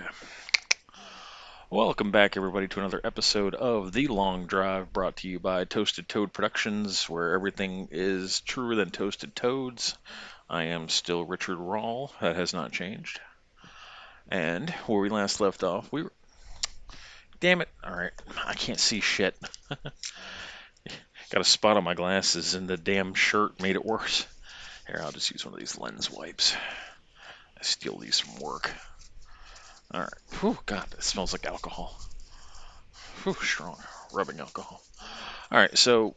Okay. Welcome back, everybody, to another episode of The Long Drive, brought to you by Toasted Toad Productions, where everything is truer than toasted toads. I am still Richard Rawl. That has not changed. And where we last left off, we were. Damn it. Alright. I can't see shit. Got a spot on my glasses, and the damn shirt made it worse. Here, I'll just use one of these lens wipes. I steal these from work. Alright. Whew, God, it smells like alcohol. Whew, strong. Rubbing alcohol. Alright, so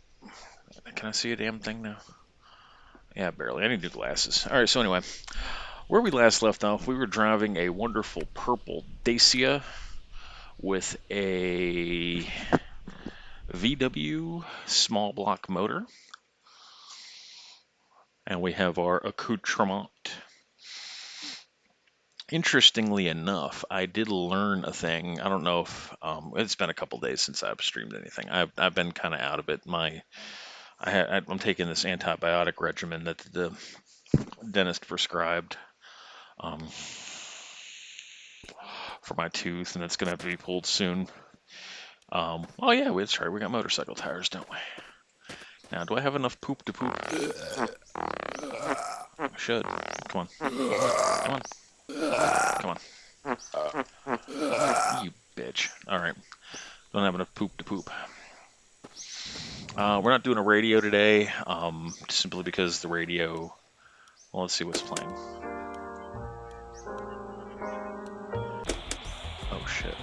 can I see a damn thing now? Yeah, barely. I need new glasses. Alright, so anyway, where we last left off, we were driving a wonderful purple Dacia with a VW small block motor. And we have our accoutrement. Interestingly enough, I did learn a thing. I don't know if it's been a couple days since I've streamed anything. I've been kind of out of it. I'm taking this antibiotic regimen that the dentist prescribed um, for my tooth, and it's gonna have to be pulled soon. Oh yeah, that's right. We got motorcycle tires, don't we? Now, do I have enough poop to poop? I should. Come on. Come on. Come on. You bitch. All right. Don't have enough poop to poop. We're not doing a radio today, simply because the radio. Well, let's see what's playing. Oh shit.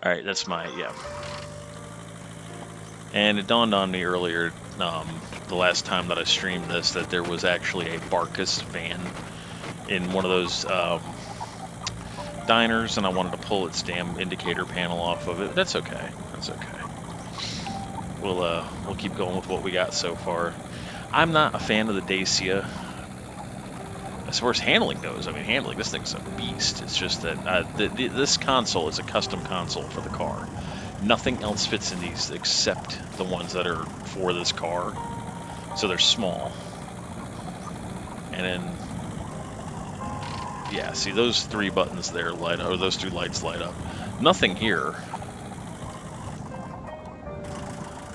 All right, that's yeah. And it dawned on me earlier, the last time that I streamed this, that there was actually a Barkus van in one of those diners, and I wanted to pull its damn indicator panel off of it. That's okay. That's okay. We'll keep going with what we got so far. I'm not a fan of the Dacia. As far as handling goes, I mean, handling, this thing's a beast. It's just that this console is a custom console for the car. Nothing else fits in these except the ones that are for this car. So they're small. And then, yeah, see those three buttons there light up, or those two lights light up. Nothing here.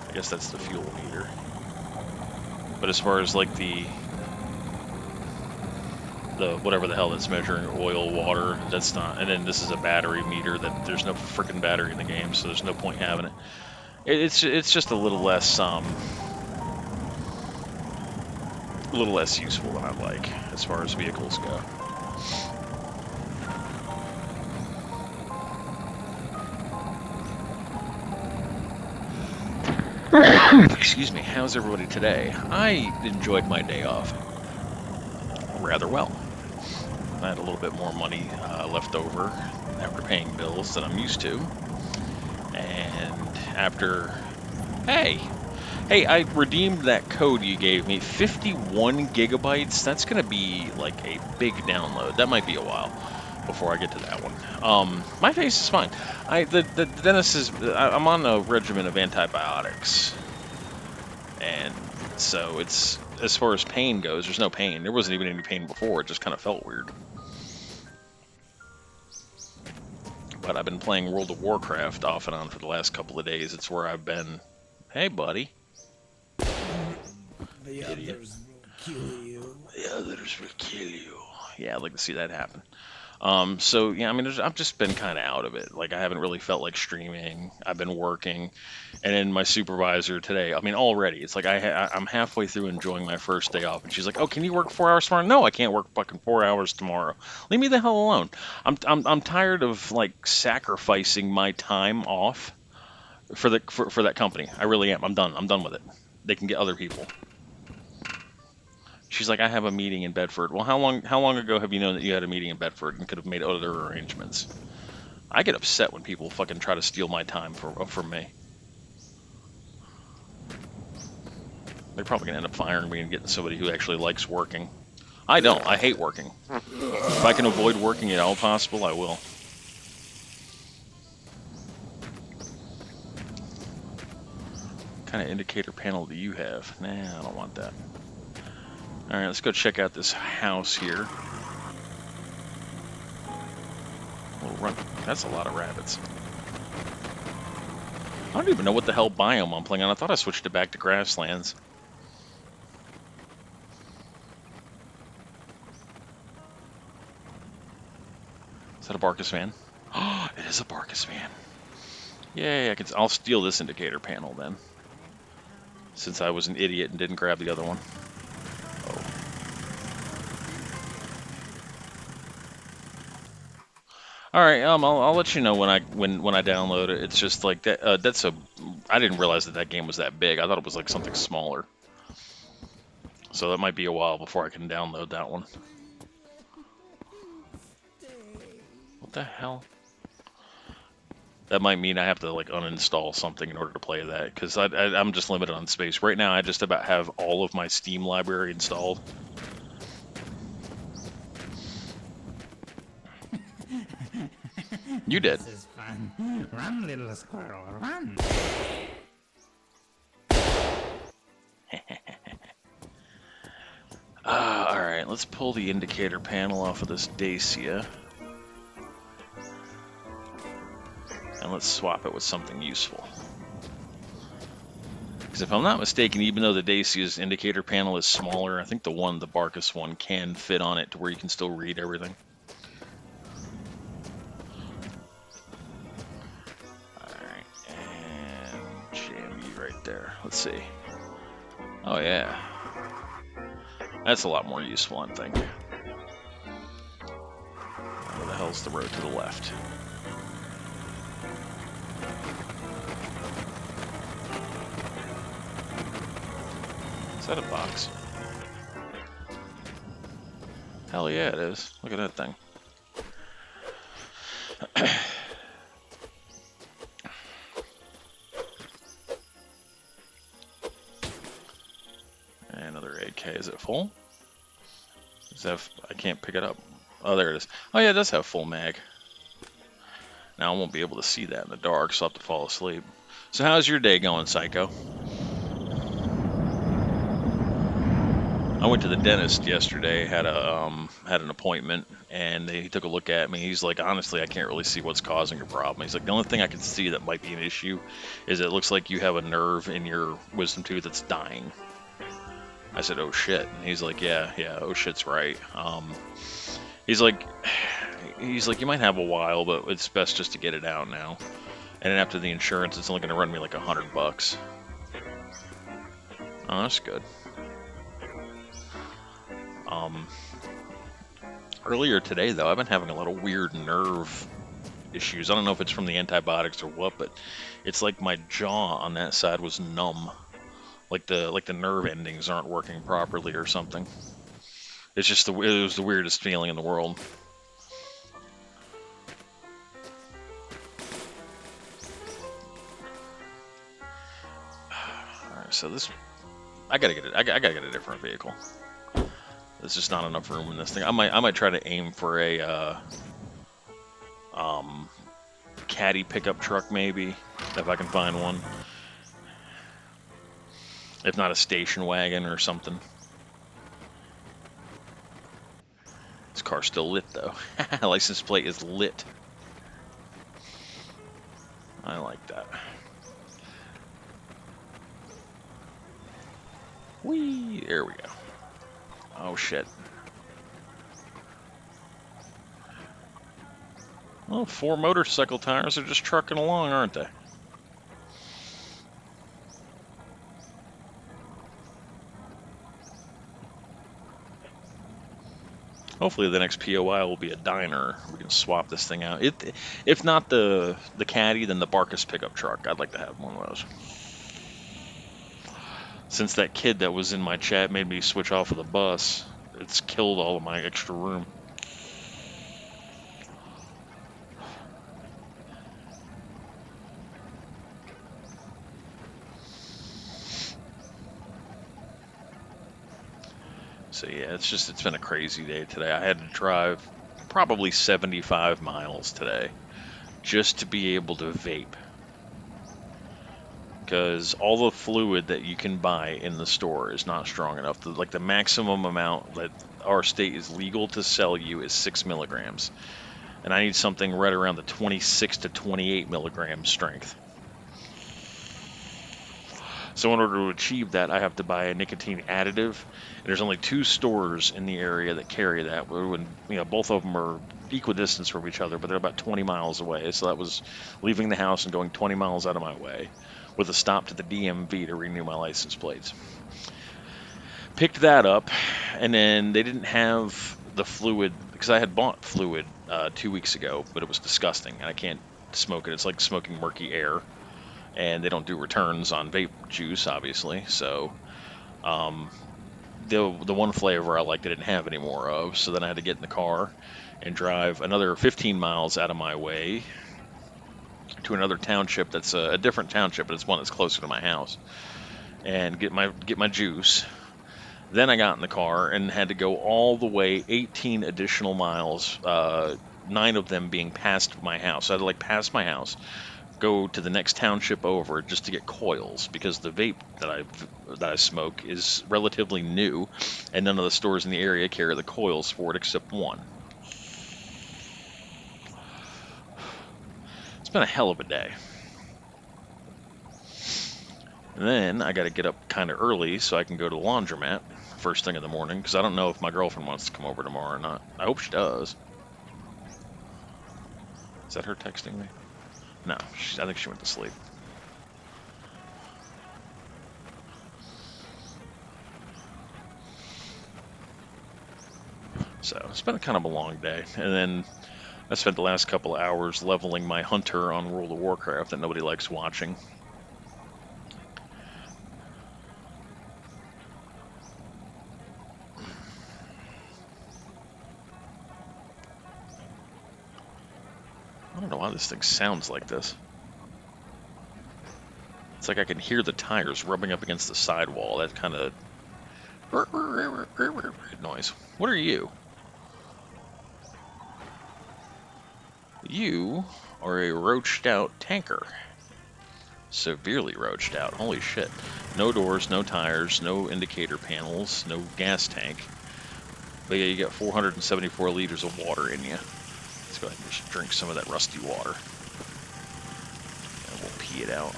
I guess that's the fuel meter. But as far as like the whatever the hell that's measuring oil, water, that's not. And then this is a battery meter that there's no freaking battery in the game, so there's no point having it. It's just a little less useful than I like as far as vehicles go. Excuse me. How's everybody today? I enjoyed my day off rather well. I had a little bit more money left over after paying bills than I'm used to. And after... Hey, I redeemed that code you gave me. 51 gigabytes. That's going to be like a big download. That might be a while before I get to that one. My face is fine. The dentist is... I'm on a regimen of antibiotics. And so it's... As far as pain goes, there's no pain. There wasn't even any pain before. It just kind of felt weird. But I've been playing World of Warcraft off and on for the last couple of days. It's where I've been. Hey, buddy. The others will kill you. The others will kill you. Yeah, I'd like to see that happen. So yeah, I mean, I've just been kind of out of it. Like, I haven't really felt like streaming. I've been working, and then my supervisor today. I mean, already it's like I'm halfway through enjoying my first day off, and she's like, "Oh, can you work 4 hours tomorrow?" No, I can't work fucking 4 hours tomorrow. Leave me the hell alone. I'm tired of like sacrificing my time off for that company. I really am. I'm done. I'm done with it. They can get other people. She's like, I have a meeting in Bedford. Well, how long ago have you known that you had a meeting in Bedford and could have made other arrangements? I get upset when people fucking try to steal my time from me. They're probably gonna end up firing me and getting somebody who actually likes working. I don't. I hate working. If I can avoid working at all possible, I will. What kind of indicator panel do you have? Nah, I don't want that. Alright, let's go check out this house here. run. That's a lot of rabbits. I don't even know what the hell biome I'm playing on. I thought I switched it back to grasslands. Is that a Barkus van? Oh, it is a Barkus van. Yay, I'll steal this indicator panel then. Since I was an idiot and didn't grab the other one. All right, I'll let you know when I download it. It's just like that. I didn't realize that game was that big. I thought it was like something smaller. So that might be a while before I can download that one. What the hell? That might mean I have to like uninstall something in order to play that, because I'm just limited on space. Right now I just about have all of my Steam library installed. You did. This is fun. Run, little squirrel, run. Alright, let's pull the indicator panel off of this Dacia. And let's swap it with something useful. Because if I'm not mistaken, even though the Dacia's indicator panel is smaller, I think the Barkus one can fit on it to where you can still read everything. There. Let's see. Oh yeah. That's a lot more useful, I think. Where the hell's the road to the left? Is that a box? Hell yeah, it is. Look at that thing. Another AK. Is it full? I can't pick it up. Oh, there it is. Oh yeah, it does have full mag. Now I won't be able to see that in the dark, so I'll have to fall asleep. So how's your day going, Psycho? I went to the dentist yesterday, had an appointment, and he took a look at me. He's like, honestly, I can't really see what's causing your problem. He's like, the only thing I can see that might be an issue is it looks like you have a nerve in your wisdom tooth that's dying. I said, oh shit. And he's like, yeah, oh shit's right. He's like, you might have a while, but it's best just to get it out now. And then after the insurance, it's only going to run me like $100. Oh, that's good. Earlier today, though, I've been having a lot of weird nerve issues. I don't know if it's from the antibiotics or what, but it's like my jaw on that side was numb. Like the nerve endings aren't working properly or something. It's just it was the weirdest feeling in the world. Alright, so this I gotta get it. I gotta get a different vehicle. There's just not enough room in this thing. I might try to aim for a caddy pickup truck maybe, if I can find one. If not a station wagon or something. This car's still lit though. License plate is lit. I like that. Whee! There we go. Oh shit. Well, 4 motorcycle tires are just trucking along, aren't they? Hopefully the next POI will be a diner. We can swap this thing out. If not the caddy, then the Barkus pickup truck. I'd like to have one of those. Since that kid that was in my chat made me switch off of the bus, it's killed all of my extra room. So yeah, it's been a crazy day today. I had to drive probably 75 miles today just to be able to vape. Because all the fluid that you can buy in the store is not strong enough. The maximum amount that our state is legal to sell you is 6 milligrams. and I need something right around the 26 to 28 milligram strength. So in order to achieve that, I have to buy a nicotine additive, and there's only 2 stores in the area that carry that. When, both of them are equidistant from each other, but they're about 20 miles away. So that was leaving the house and going 20 miles out of my way, with a stop to the DMV to renew my license plates. Picked that up, and then they didn't have the fluid, because I had bought fluid 2 weeks ago, but it was disgusting, and I can't smoke it. It's like smoking murky air. And they don't do returns on vape juice, obviously. So the one flavor I liked, I didn't have any more of. So then I had to get in the car and drive another 15 miles out of my way to another township that's a different township, but it's one that's closer to my house, and get my juice. Then I got in the car and had to go all the way 18 additional miles, 9 of them being past my house. So I had to pass my house, go to the next township over just to get coils, because the vape that I smoke is relatively new, and none of the stores in the area carry the coils for it except one. It's been a hell of a day. And then I got to get up kind of early so I can go to the laundromat first thing in the morning, because I don't know if my girlfriend wants to come over tomorrow or not. I hope she does. Is that her texting me? No, I think she went to sleep. So it's been kind of a long day. And then I spent the last couple of hours leveling my hunter on World of Warcraft that nobody likes watching. I don't know why this thing sounds like this. It's like I can hear the tires rubbing up against the sidewall. That kind of noise. What are you? You are a roached out tanker. Severely roached out. Holy shit. No doors, no tires, no indicator panels, no gas tank. But yeah, you got 474 liters of water in you. Let's go ahead and just drink some of that rusty water. And we'll pee it out.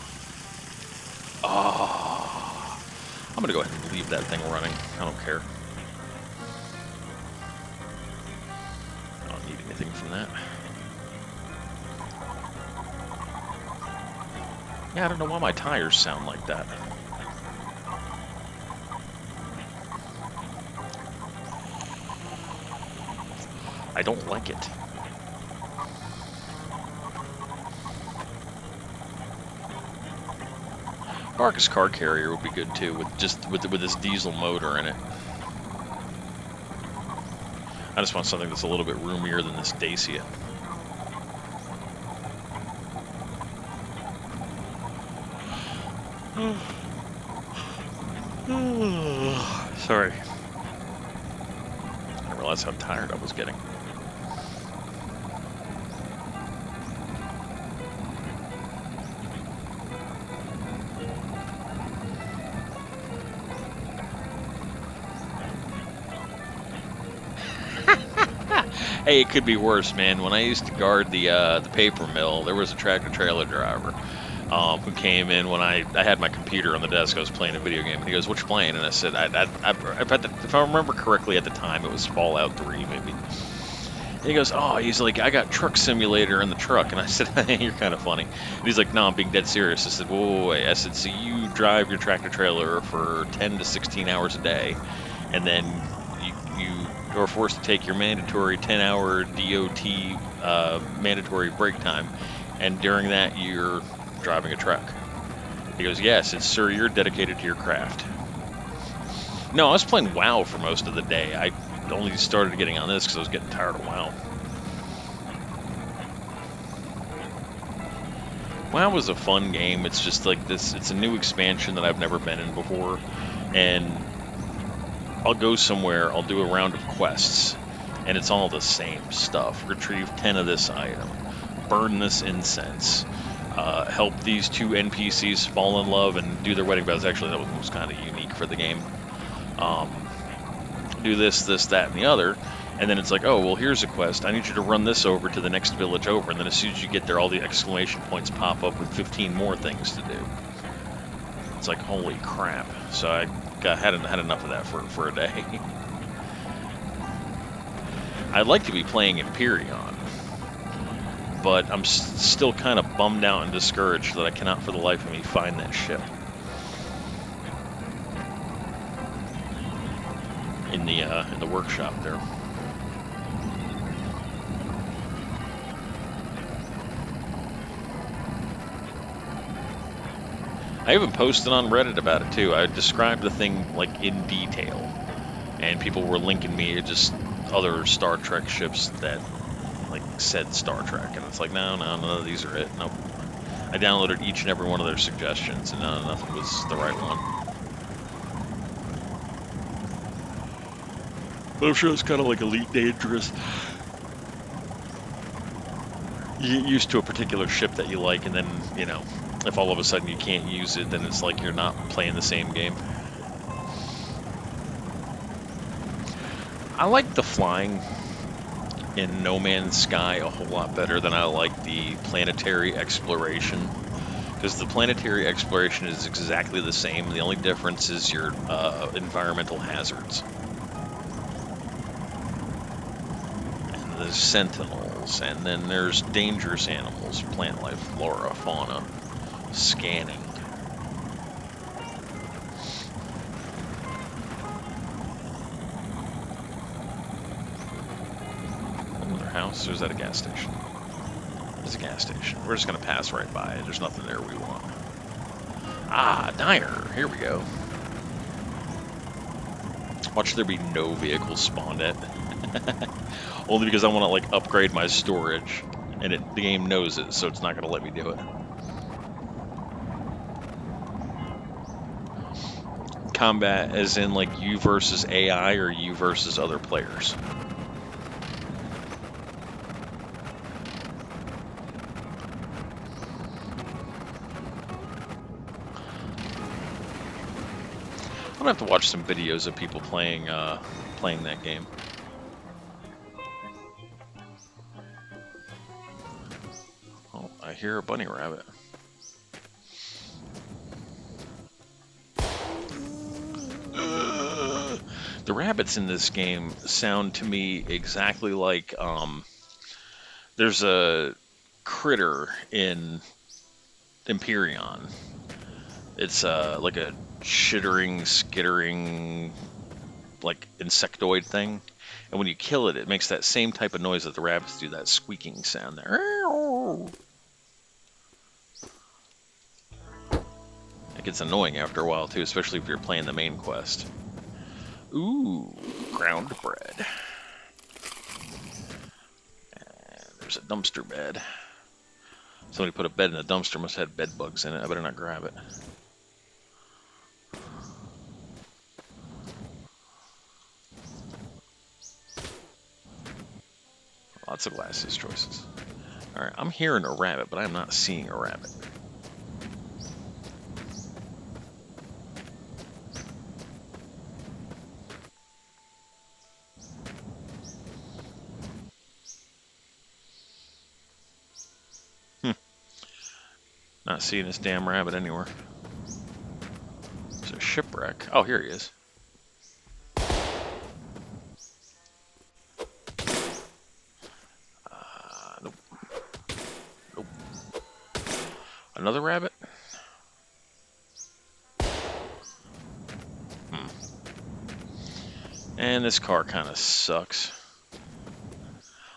Oh, I'm going to go ahead and leave that thing running. I don't care. I don't need anything from that. Yeah, I don't know why my tires sound like that. I don't like it. Arcus car carrier would be good too, with this diesel motor in it. I just want something that's a little bit roomier than this Dacia. Sorry. I didn't realize how tired I was getting. Hey, it could be worse, man. When I used to guard the paper mill, there was a tractor-trailer driver who came in when I had my computer on the desk. I was playing a video game, and he goes, "What you playing?" And I said, if I remember correctly at the time, it was Fallout 3, maybe. And he goes, "Oh," he's like, "I got Truck Simulator in the truck." And I said, "You're kind of funny." And he's like, "No, I'm being dead serious." I said, "Whoa, wait." I said, "So you drive your tractor-trailer for 10 to 16 hours a day, and then you are forced to take your mandatory 10-hour DOT mandatory break time, and during that you're driving a truck?" He goes, "Yes." It's, "Sir, you're dedicated to your craft." No, I was playing WoW for most of the day. I only started getting on this because I was getting tired of WoW. WoW was a fun game. It's just like this, it's a new expansion that I've never been in before, and I'll go somewhere, I'll do a round of quests, and it's all the same stuff. Retrieve 10 of this item, burn this incense, help these 2 NPCs fall in love and do their wedding vows. Actually, that was kind of unique for the game. Do this, that, and the other, And then it's like, oh, well, here's a quest. I need you to run this over to the next village over. And then as soon as you get there, all the exclamation points pop up with 15 more things to do. It's like, holy crap. So I had enough of that for a day. I'd like to be playing Empyreon, but I'm still kind of bummed out and discouraged that I cannot for the life of me find that ship in the workshop there. I even posted on Reddit about it too. I described the thing like in detail, and people were linking me to just other Star Trek ships that like said Star Trek, and it's like, no, none of these are it. Nope. I downloaded each and every one of their suggestions, and nothing was the right one. But I'm sure it's kind of like Elite Dangerous. You get used to a particular ship that you like, and then, you know, if all of a sudden you can't use it, then it's like you're not playing the same game. I like the flying in No Man's Sky a whole lot better than I like the planetary exploration. Because the planetary exploration is exactly the same. The only difference is your environmental hazards. And there's sentinels, and then there's dangerous animals, plant life, flora, fauna, scanning. Another house, or is that a gas station? It's a gas station. We're just going to pass right by it. There's nothing there we want. Ah, diner. Here we go. Watch there be no vehicles spawned at. Only because I want to like upgrade my storage, and the game knows it, so it's not going to let me do it. Combat as in like you versus AI or you versus other players? I'm gonna have to watch some videos of people playing that game. Oh, I hear a bunny rabbit. The rabbits in this game sound to me exactly like there's a critter in Empyreon. It's like a chittering, skittering, like insectoid thing. And when you kill it, it makes that same type of noise that the rabbits do, that squeaking sound there. It gets annoying after a while too, especially if you're playing the main quest. Ooh, ground bread. And there's a dumpster bed. Somebody put a bed in a dumpster, must have had bed bugs in it. I better not grab it. Lots of glasses choices. Alright, I'm hearing a rabbit, but I'm not seeing a rabbit. Not seeing this damn rabbit anywhere. There's a shipwreck. Oh, here he is. Nope. Nope. Another rabbit? And this car kind of sucks.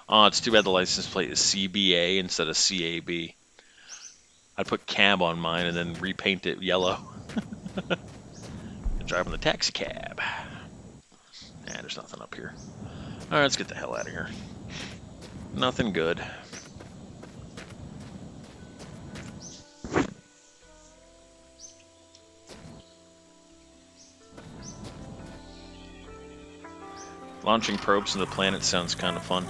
Oh, it's too bad the license plate is CBA instead of CAB. I'd put cab on mine and then repaint it yellow. Driving the taxi cab. Nah, there's nothing up here. Alright, let's get the hell out of here. Nothing good. Launching probes to the planet sounds kind of fun.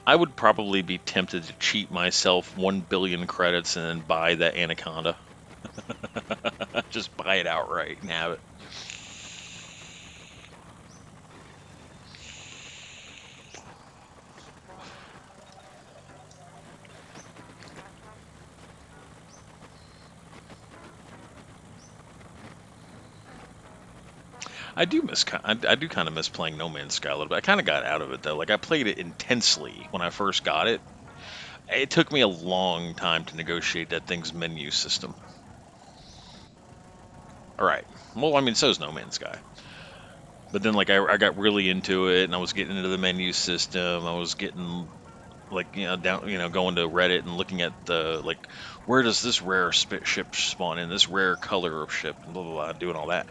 I would probably be tempted to cheat myself 1 billion credits and then buy that Anaconda. Just buy it outright and have it. I do miss. I do kind of miss playing No Man's Sky a little bit. I kind of got out of it though. Like I played it intensely when I first got it. It took me a long time to negotiate that thing's menu system. All right. Well, I mean, so's No Man's Sky. But then, like, I got really into it, and I was getting into the menu system. I was getting like down going to Reddit and looking at the like where does this rare ship spawn in, this rare color of ship, and blah blah blah, doing all that.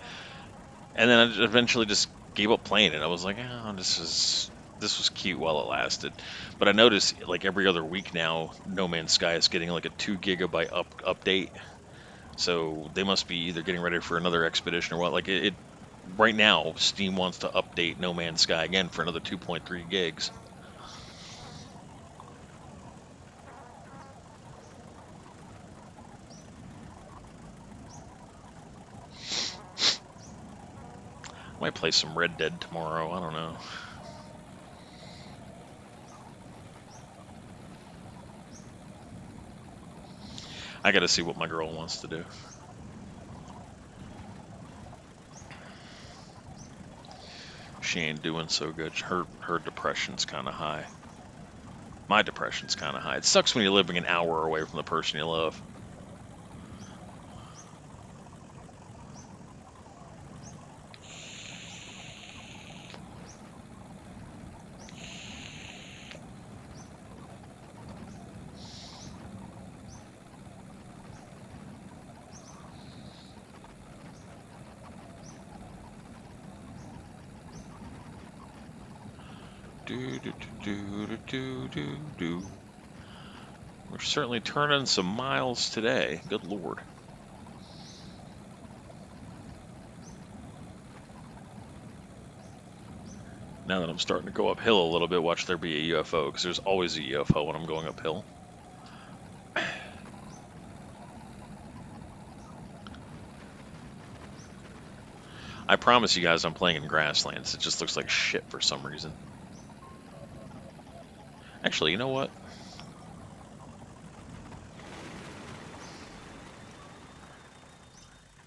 And then I eventually just gave up playing it. I was like, oh, this was cute while it lasted. But I noticed like every other week now, No Man's Sky is getting like a 2 GB update. So they must be either getting ready for another expedition or what. Like it right now, Steam wants to update No Man's Sky again for another 2.3 gigs. I might play some Red Dead tomorrow. I don't know. I got to see what my girl wants to do. She ain't doing so good. Her depression's kind of high. My depression's kind of high. It sucks when you're living an hour away from the person you love. Do. We're certainly turning some miles today. Good Lord. Now that I'm starting to go uphill a little bit, watch there be a UFO, because there's always a UFO when I'm going uphill. I promise you guys I'm playing in grasslands. It just looks like shit for some reason. Actually, you know what?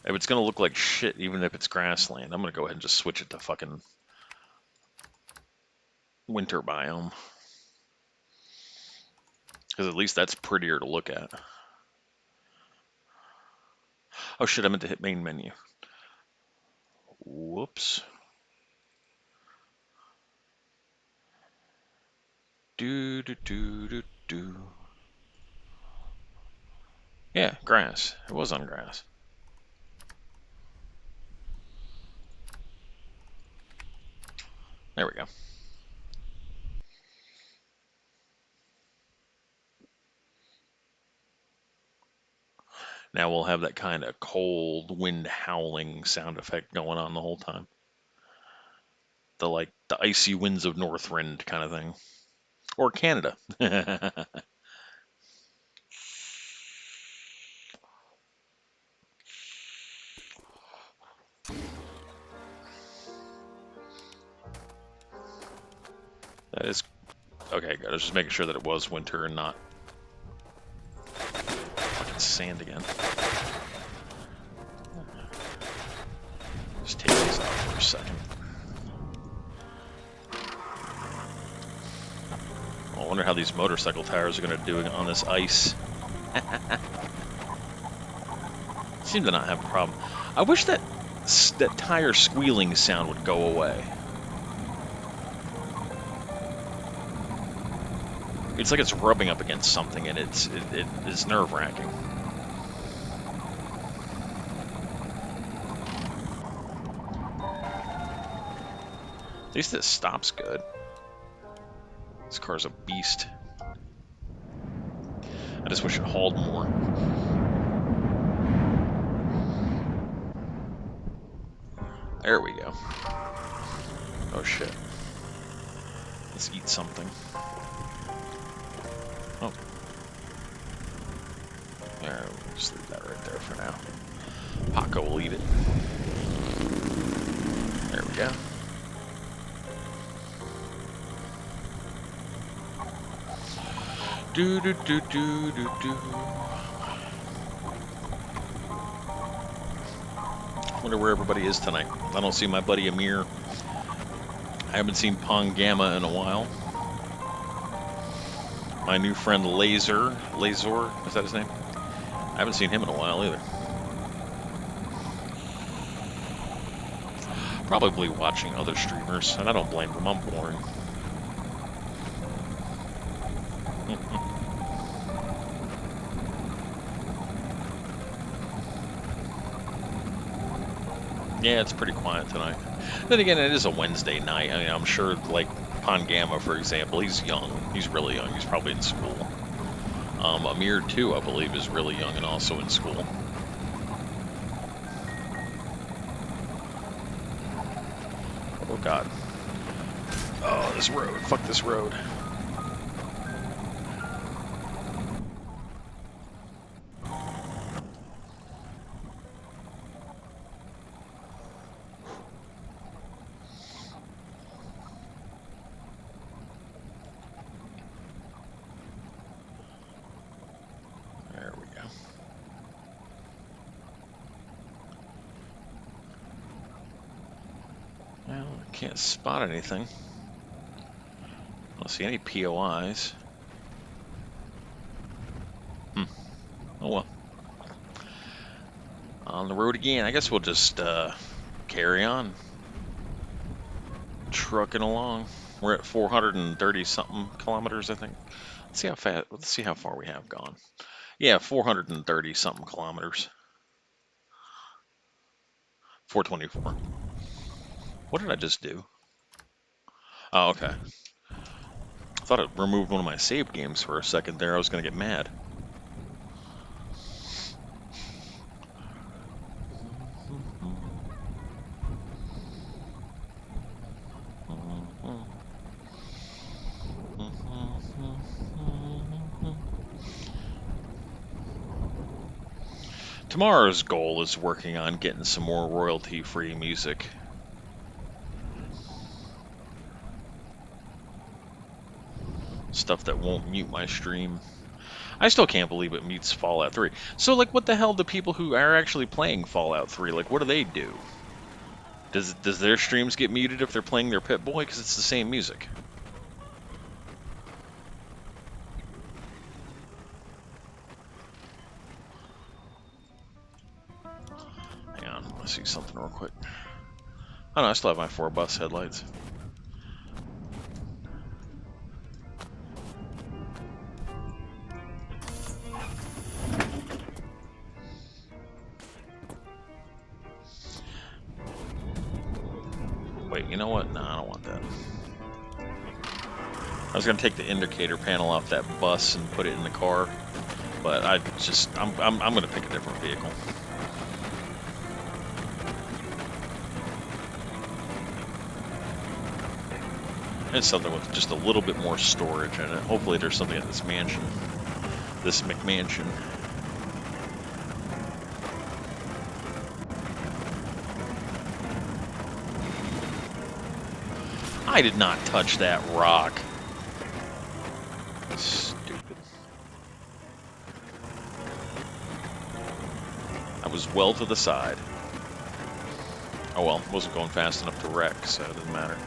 If it's going to look like shit, even if it's grassland, I'm going to go ahead and just switch it to fucking winter biome. Because at least that's prettier to look at. Oh shit, I meant to hit main menu. Whoops. Do. Yeah, grass. It was on grass. There we go. Now we'll have that kind of cold wind howling sound effect going on the whole time. The icy winds of Northrend kind of thing. Or Canada. That is okay, good. I was just making sure that it was winter and not fucking sand again. Just take these out for a second. I wonder how these motorcycle tires are going to do on this ice. Seem to not have a problem. I wish that tire squealing sound would go away. It's like it's rubbing up against something, and it's nerve-wracking. At least it stops good. This car's a beast. I just wish it hauled more. There we go. Oh shit. Let's eat something. Oh. Yeah, we'll just leave that right there for now. Paco will eat it. There we go. Do. Wonder where everybody is tonight. I don't see my buddy Amir. I haven't seen Pong Gamma in a while. My new friend Lazor, is that his name? I haven't seen him in a while either. Probably watching other streamers, and I don't blame them. I'm boring. Yeah, it's pretty quiet tonight. Then again, it is a Wednesday night. I mean, I'm sure, like, Pangama, for example, he's young. He's really young. He's probably in school. Amir, too, I believe, is really young and also in school. Oh, God. Oh, this road. Fuck this road. There we go. Well, I can't spot anything. I don't see any POIs. Oh well. On the road again. I guess we'll just carry on. Trucking along. We're at 430 something kilometers, I think. Let's see how fast. Let's see how far we have gone. Yeah, 430 something kilometers. 424. What did I just do? Oh, okay. I thought it removed one of my save games for a second there. I was going to get mad. Tomorrow's goal is working on getting some more royalty-free music. Stuff that won't mute my stream. I still can't believe it mutes Fallout 3. So, like, what the hell do people who are actually playing Fallout 3, like, what do they do? Does their streams get muted if they're playing their Pip-Boy? Because it's the same music. Hang on, let's see something real quick. Oh no, I still have my 4 bus headlights. Wait, you know what? No, I don't want that. I was gonna take the indicator panel off that bus and put it in the car, but I'm gonna pick a different vehicle. It's something with just a little bit more storage in it. Hopefully there's something at this mansion, this McMansion. I did not touch that rock. Stupid. I was well to the side. Oh well, wasn't going fast enough to wreck, so it doesn't matter.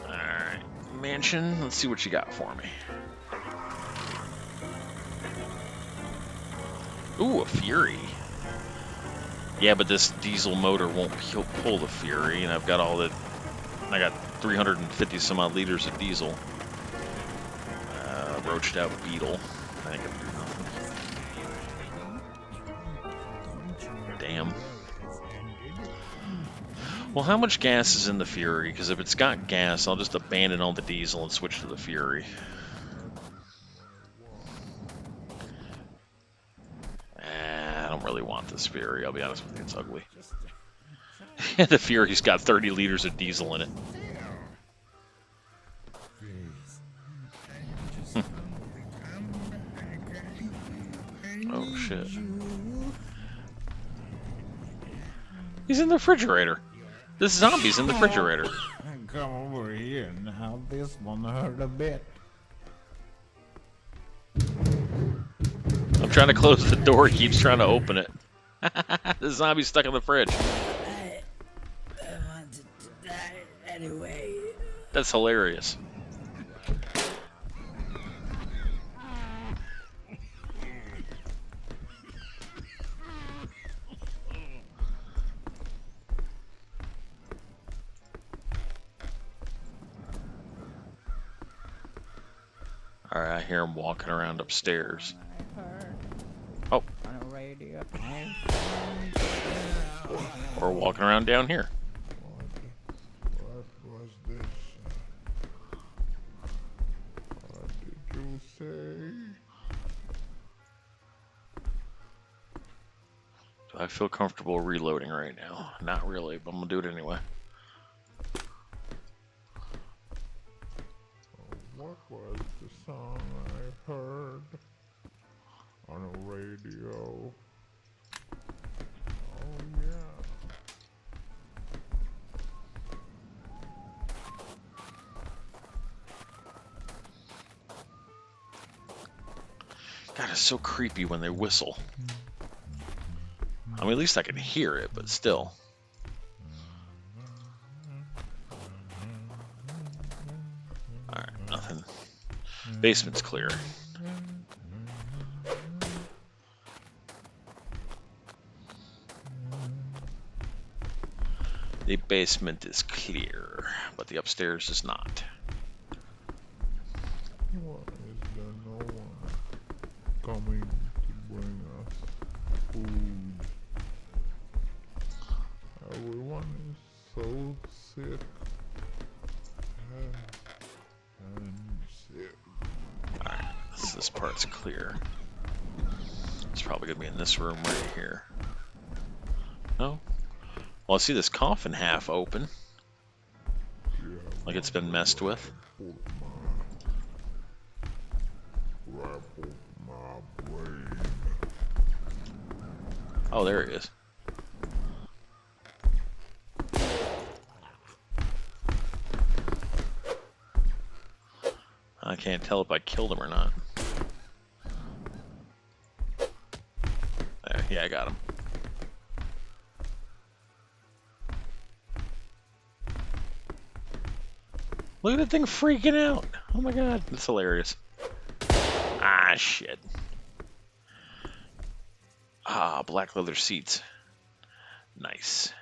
Alright, mansion, let's see what you got for me. Ooh, a Fury. Yeah, but this diesel motor won't pull the Fury, and I've got I got 350 some odd liters of diesel. Roached out Beetle. I think it'll do nothing. Damn. Well, how much gas is in the Fury? Because if it's got gas, I'll just abandon all the diesel and switch to the Fury. I don't really want this Fury, I'll be honest with you, it's ugly. The Fury's got 30 liters of diesel in it. Oh shit. He's in the refrigerator. This zombie's in the refrigerator. Come over here and have this one hurt a bit. trying to close the door. He keeps trying to open it. The zombie's stuck in the fridge. I wanted to die anyway. That's hilarious. Alright, I hear him walking around upstairs. Oh. On a radio. Or walking around down here. What was this? What did you say? Do I feel comfortable reloading right now? Not really, but I'm gonna do it anyway. What was the song I heard on a radio? Oh yeah. God, it's so creepy when they whistle. I mean, at least I can hear it, but still. Alright, nothing. Basement's clear. The basement is clear, but the upstairs is not. Why is there no one coming to bring us food? Everyone is so sick. And sick. Alright, this part's clear. It's probably gonna be in this room right here. No? Well, I see this coffin half open. Yeah, Like it's been messed with. Rattled my brain. Oh, there he is. I can't tell if I killed him or not. There, yeah, I got him. Look at that thing freaking out. Oh my god, that's hilarious. Ah, shit. Ah, black leather seats. Nice.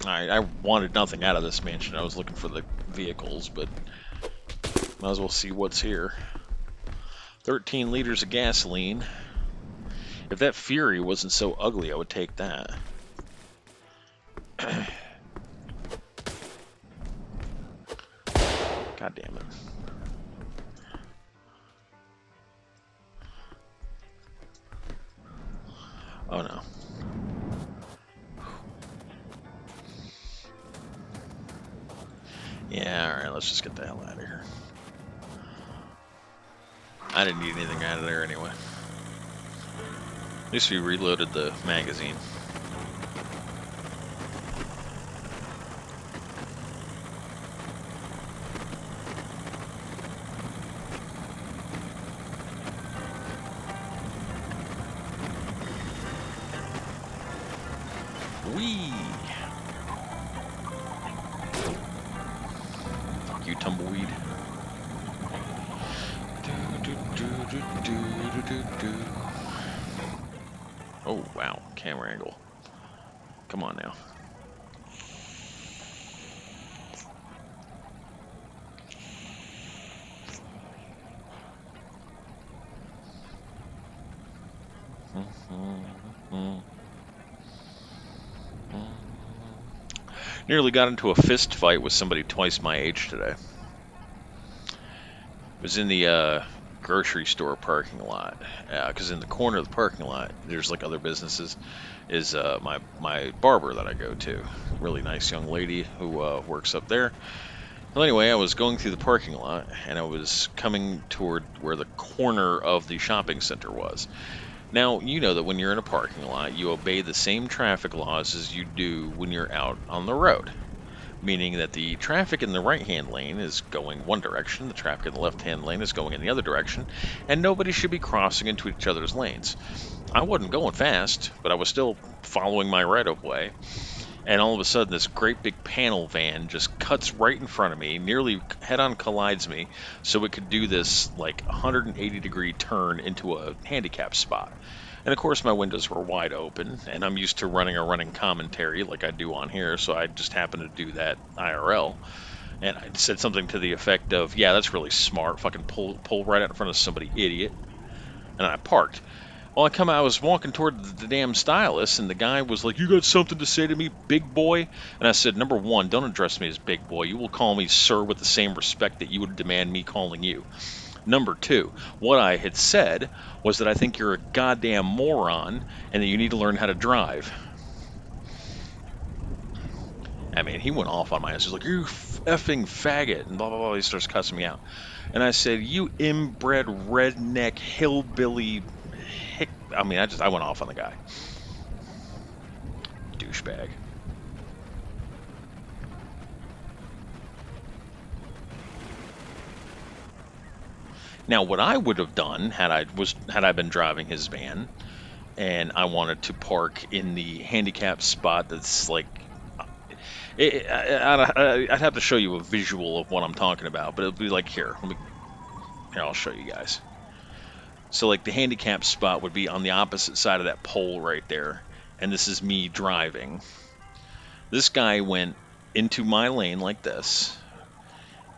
Alright, I wanted nothing out of this mansion. I was looking for the vehicles, but might as well see what's here. 13 liters of gasoline. If that Fury wasn't so ugly, I would take that. God damn it. Oh no. Yeah, alright, let's just get the hell out of here. I didn't need anything out of there anyway. At least we reloaded the magazine. Whee! Fuck you, tumbleweed. Oh, wow. Camera angle. Come on now. Nearly got into a fist fight with somebody twice my age today. It was in the grocery store parking lot, because in the corner of the parking lot, there's like other businesses, is my barber that I go to. Really nice young lady who works up there. Well, anyway, I was going through the parking lot, and I was coming toward where the corner of the shopping center was. Now, you know that when you're in a parking lot, you obey the same traffic laws as you do when you're out on the road. meaning that the traffic in the right-hand lane is going one direction, the traffic in the left-hand lane is going in the other direction, and nobody should be crossing into each other's lanes. I wasn't going fast, but I was still following my right-of-way. And all of a sudden, this great big panel van just cuts right in front of me, nearly head-on collides me, so it could do this like 180-degree turn into a handicap spot. And of course, my windows were wide open, and I'm used to running a running commentary like I do on here, so I just happened to do that IRL. And I said something to the effect of, "Yeah, that's really smart. Fucking pull right out in front of somebody, idiot." And I parked. Well, I was walking toward the damn stylist, and the guy was like, "You got something to say to me, big boy?" And I said, "Number one, don't address me as big boy. You will call me sir with the same respect that you would demand me calling you. Number two, what I had said was that I think you're a goddamn moron and that you need to learn how to drive." I mean, he went off on my ass. He's like, "You effing faggot," and blah, blah, blah. He starts cussing me out. And I said, "You inbred redneck hillbilly I went off on the guy. Douchebag. Now, what I would have done had I been driving his van, and I wanted to park in the handicap spot that's like, I'd have to show you a visual of what I'm talking about, but it'll be like here. Here, I'll show you guys. So, like, the handicap spot would be on the opposite side of that pole right there, and this is me driving. This guy went into my lane like this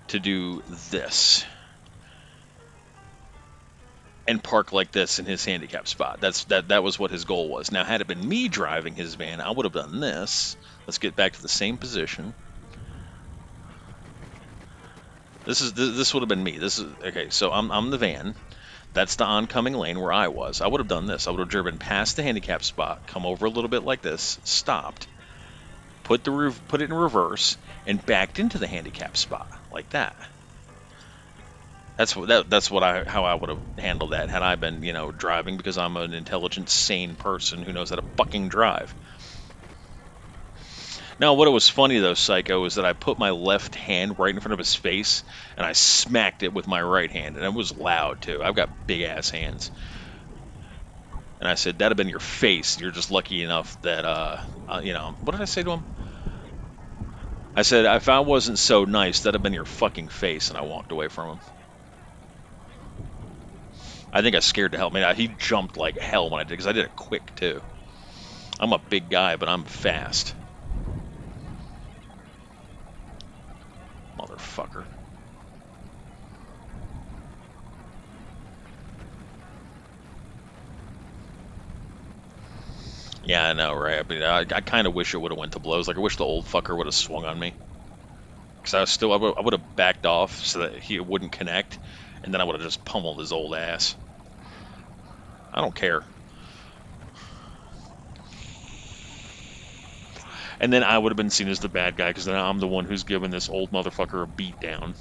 to do this and park like this in his handicap spot. That was what his goal was. Now, had it been me driving his van, I would have done this. Let's get back to the same position. This would have been me. This is okay. So I'm the van. That's the oncoming lane where I was. I would have done this. I would have driven past the handicap spot, come over a little bit like this, stopped, put it in reverse, and backed into the handicap spot like that. That's how I would have handled that had I been, driving, because I'm an intelligent, sane person who knows how to fucking drive. Now, what was funny though, Psycho, is that I put my left hand right in front of his face and I smacked it with my right hand, and it was loud too. I've got big ass hands. And I said, "That'd have been your face. You're just lucky enough that, what did I say to him? I said, if I wasn't so nice, that'd have been your fucking face," and I walked away from him. I think I scared the hell. He jumped like hell when I did, because I did it quick too. I'm a big guy, but I'm fast. Motherfucker. Yeah, I know, right? I kind of wish it would have went to blows. Like, I wish the old fucker would have swung on me. Because I would have backed off so that he wouldn't connect, and then I would have just pummeled his old ass. I don't care. And then I would have been seen as the bad guy, because then I'm the one who's giving this old motherfucker a beat down.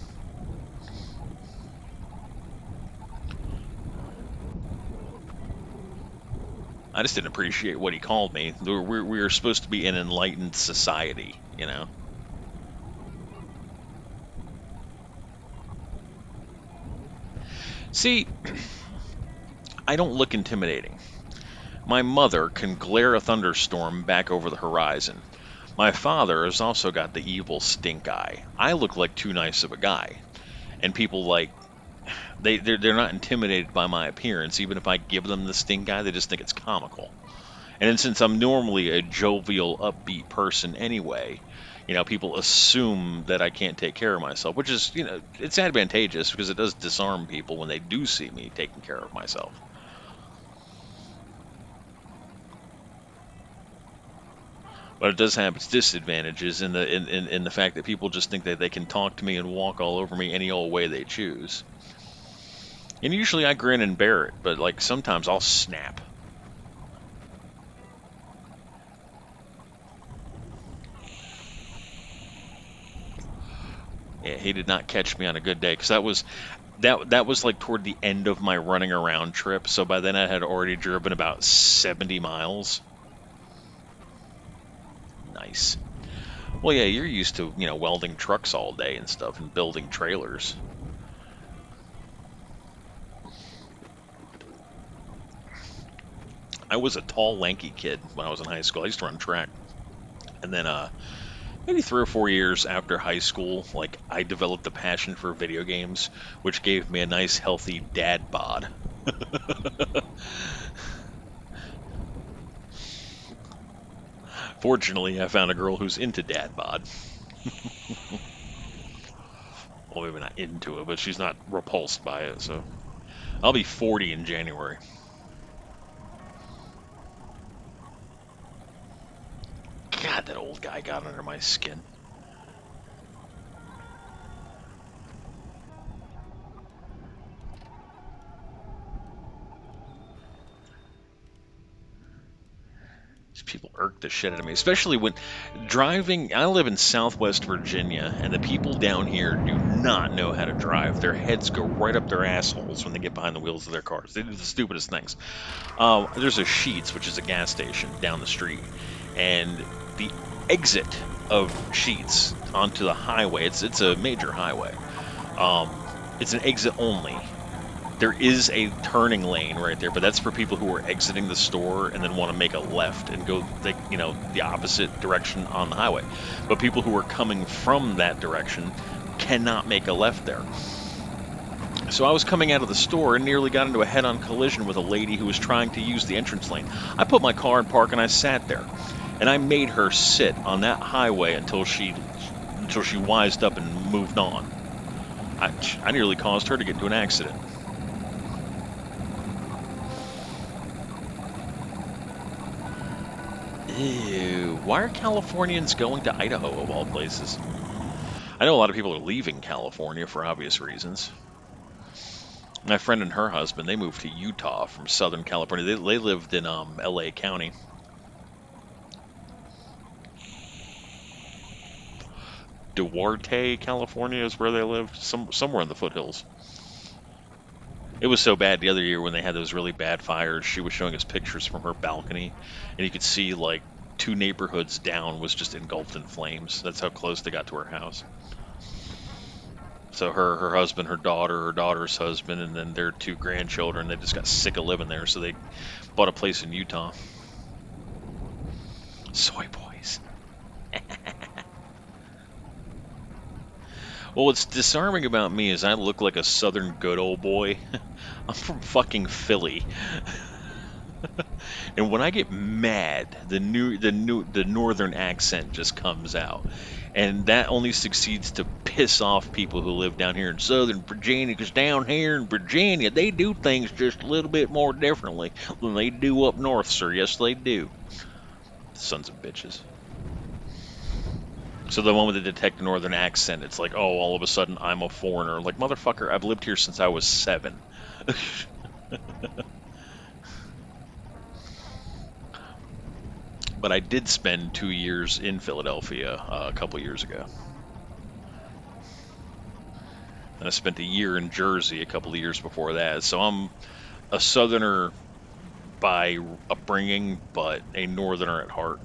I just didn't appreciate what he called me. We were supposed to be an enlightened society, See, I don't look intimidating. My mother can glare a thunderstorm back over the horizon. My father has also got the evil stink eye. I look like too nice of a guy. And people they're not intimidated by my appearance. Even if I give them the stink eye, they just think it's comical. And since I'm normally a jovial, upbeat person anyway, people assume that I can't take care of myself, which is, it's advantageous because it does disarm people when they do see me taking care of myself. But it does have its disadvantages in the fact that people just think that they can talk to me and walk all over me any old way they choose. And usually I grin and bear it, but like sometimes I'll snap. Yeah, he did not catch me on a good day, because that was like toward the end of my running around trip. So by then I had already driven about 70 miles. Nice. Well, yeah, you're used to, welding trucks all day and stuff and building trailers. I was a tall, lanky kid when I was in high school. I used to run track. And then maybe 3 or 4 years after high school, like I developed a passion for video games, which gave me a nice, healthy dad bod. Fortunately, I found a girl who's into dad bod. Well, maybe not into it, but she's not repulsed by it. So I'll be 40 in January. God, that old guy got under my skin. These people irk the shit out of me, especially when driving. I live in Southwest Virginia, and the people down here do not know how to drive. Their heads go right up their assholes when they get behind the wheels of their cars. They do the stupidest things. There's a Sheets, which is a gas station down the street, and the exit of Sheets onto the highway. It's a major highway. Um, it's an exit only. There is a turning lane right there, but that's for people who are exiting the store and then want to make a left and go, the opposite direction on the highway. But people who are coming from that direction cannot make a left there. So I was coming out of the store and nearly got into a head-on collision with a lady who was trying to use the entrance lane. I put my car in park and I sat there, and I made her sit on that highway until she wised up and moved on. I nearly caused her to get into an accident. Ew, why are Californians going to Idaho of all places? I know a lot of people are leaving California for obvious reasons. My friend and her husband, they moved to Utah from Southern California. They lived in LA County. Duarte, California is where they lived, somewhere in the foothills. It was so bad the other year when they had those really bad fires. She was showing us pictures from her balcony, and you could see like 2 neighborhoods down was just engulfed in flames. That's how close they got to her house. So her husband, her daughter's husband, and then their 2 grandchildren, they just got sick of living there, so they bought a place in Utah. Soy boys. Well, what's disarming about me is I look like a southern good old boy. I'm from fucking Philly. And when I get mad, the northern accent just comes out. And that only succeeds to piss off people who live down here in Southern Virginia, because down here in Virginia, they do things just a little bit more differently than they do up north, sir. Yes, they do. Sons of bitches. So the moment they detect a northern accent, it's like, oh, all of a sudden I'm a foreigner. Like, motherfucker, I've lived here since I was 7. But I did spend 2 years in Philadelphia a couple years ago. And I spent a year in Jersey a couple of years before that. So I'm a southerner by upbringing, but a northerner at heart.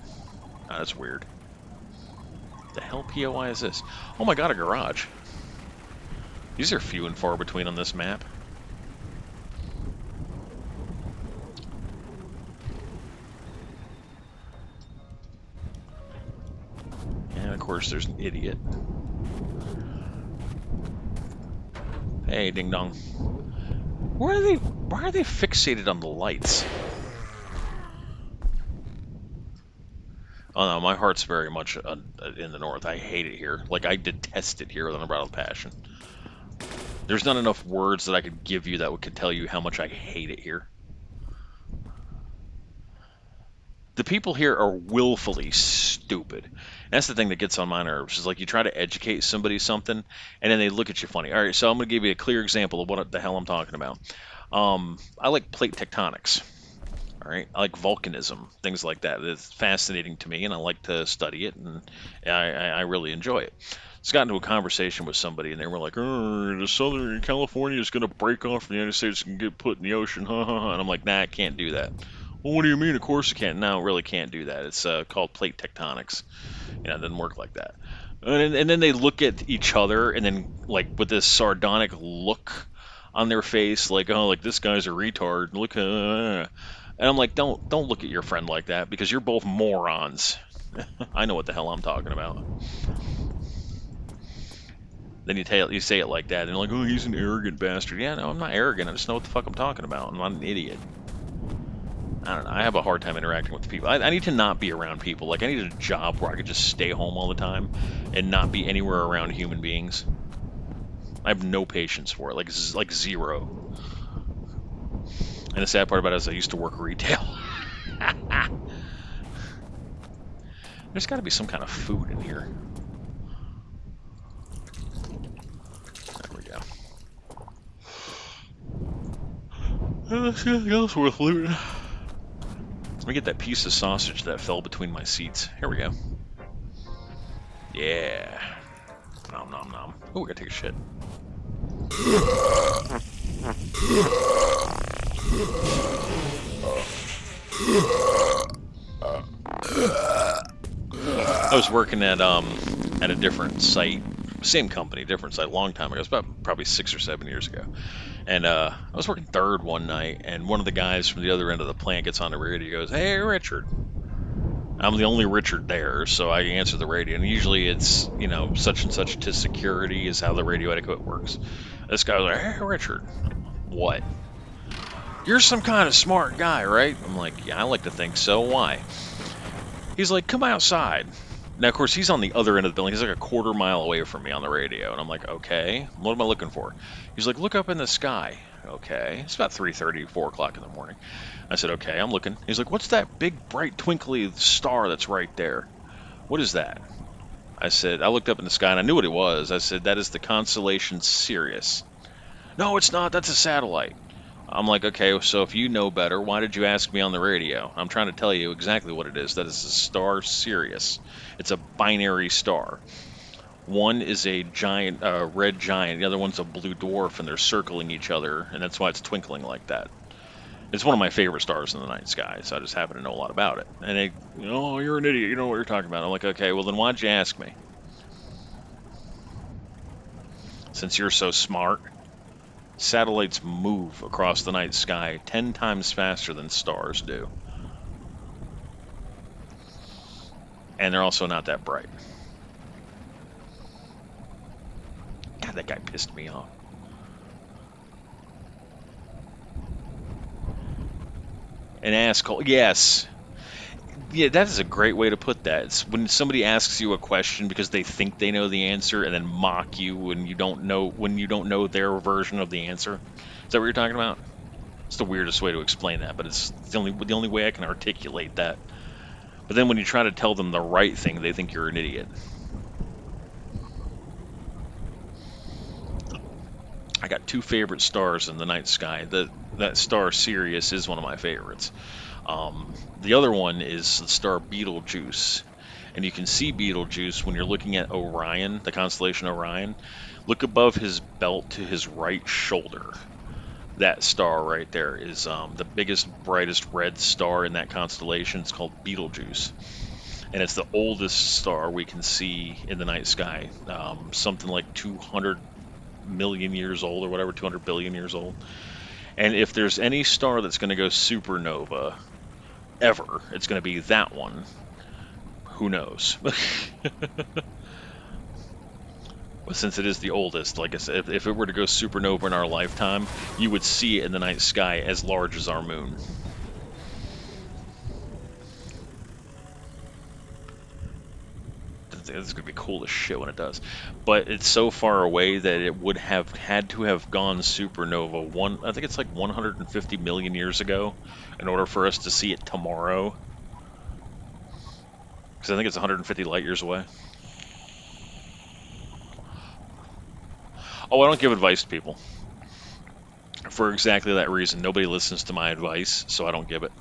That's weird. The hell POI is this? Oh my god, a garage. These are few and far between on this map. And of course there's an idiot. Hey, ding dong. Why are they fixated on the lights? Oh no, my heart's very much in the north. I hate it here. Like, I detest it here with an unbridled passion. There's not enough words that I could give you that could tell you how much I hate it here. The people here are willfully stupid. And that's the thing that gets on my nerves. Is like you try to educate somebody something, and then they look at you funny. All right, so I'm going to give you a clear example of what the hell I'm talking about. I like plate tectonics. All right, I like volcanism, things like that. It's fascinating to me, and I like to study it, and I really enjoy it. Just got into a conversation with somebody, and they were like, the Southern California is going to break off from the United States and get put in the ocean, ha ha ha. And I'm like, nah, I can't do that. Well, what do you mean? Of course it can't. No, it really can't do that. It's called plate tectonics. You know, it doesn't work like that. And then they look at each other, and then like with this sardonic look on their face, like, oh, like this guy's a retard. Look, and I'm like, don't look at your friend like that because you're both morons. I know what the hell I'm talking about. Then you say it like that, and they're like, oh, he's an arrogant bastard. Yeah, no, I'm not arrogant. I just know what the fuck I'm talking about. I'm not an idiot. I don't know. I have a hard time interacting with people. I need to not be around people. Like, I need a job where I could just stay home all the time and not be anywhere around human beings. I have no patience for it. Like zero. And the sad part about it is I used to work retail. There's got to be some kind of food in here. There we go. There's nothing else worth looting. Let me get that piece of sausage that fell between my seats. Here we go. Yeah. Nom nom nom. Oh, we gotta take a shit. I was working at a different site, same company, different site, a long time ago. It was about probably 6 or 7 years ago. And I was working third one night, and one of the guys from the other end of the plant gets on the radio. He goes, "Hey, Richard." I'm the only Richard there, so I answer the radio. And usually it's, you know, such and such to security is how the radio etiquette works. This guy was like, "Hey, Richard." What? "You're some kind of smart guy, right?" I'm like, "Yeah, I like to think so. Why?" He's like, "Come outside." Now, of course, he's on the other end of the building. He's like a quarter mile away from me on the radio. And I'm like, okay, what am I looking for? He's like, "Look up in the sky." Okay. It's about 3:30, 4 o'clock in the morning. I said, okay, I'm looking. He's like, "What's that big, bright, twinkly star that's right there? What is that?" I said, I looked up in the sky and I knew what it was. I said, "That is the constellation Sirius." "No, it's not. That's a satellite." I'm like, okay, so if you know better, why did you ask me on the radio? I'm trying to tell you exactly what it is. That is the star Sirius. It's a binary star. One is a giant, red giant. The other one's a blue dwarf, and they're circling each other, and that's why it's twinkling like that. It's one of my favorite stars in the night sky, so I just happen to know a lot about it. And they, "Oh, you're an idiot. You know what you're talking about." I'm like, okay, well then why'd you ask me? Since you're so smart. Satellites move across the night sky 10 times faster than stars do. And they're also not that bright. God, that guy pissed me off. An asshole. Yes. Yeah, that is a great way to put that. It's when somebody asks you a question because they think they know the answer and then mock you when you don't know their version of the answer. Is that what you're talking about? It's the weirdest way to explain that, but it's the only way I can articulate that. But then when you try to tell them the right thing, they think you're an idiot. I got two favorite stars in the night sky. That star Sirius is one of my favorites. The other one is the star Betelgeuse. And you can see Betelgeuse when you're looking at Orion, the constellation Orion. Look above his belt to his right shoulder. That star right there is the biggest, brightest red star in that constellation. It's called Betelgeuse. And it's the oldest star we can see in the night sky. Something like 200 million years old or whatever, 200 billion years old. And if there's any star that's going to go supernova ever, it's going to be that one. Who knows? But since it is the oldest, like I said, if it were to go supernova in our lifetime, you would see it in the night sky as large as our moon. It's going to be cool as shit when it does. But it's so far away that it would have had to have gone supernova I think it's like 150 million years ago in order for us to see it tomorrow. Because I think it's 150 light years away. Oh, I don't give advice to people. For exactly that reason. Nobody listens to my advice, so I don't give it.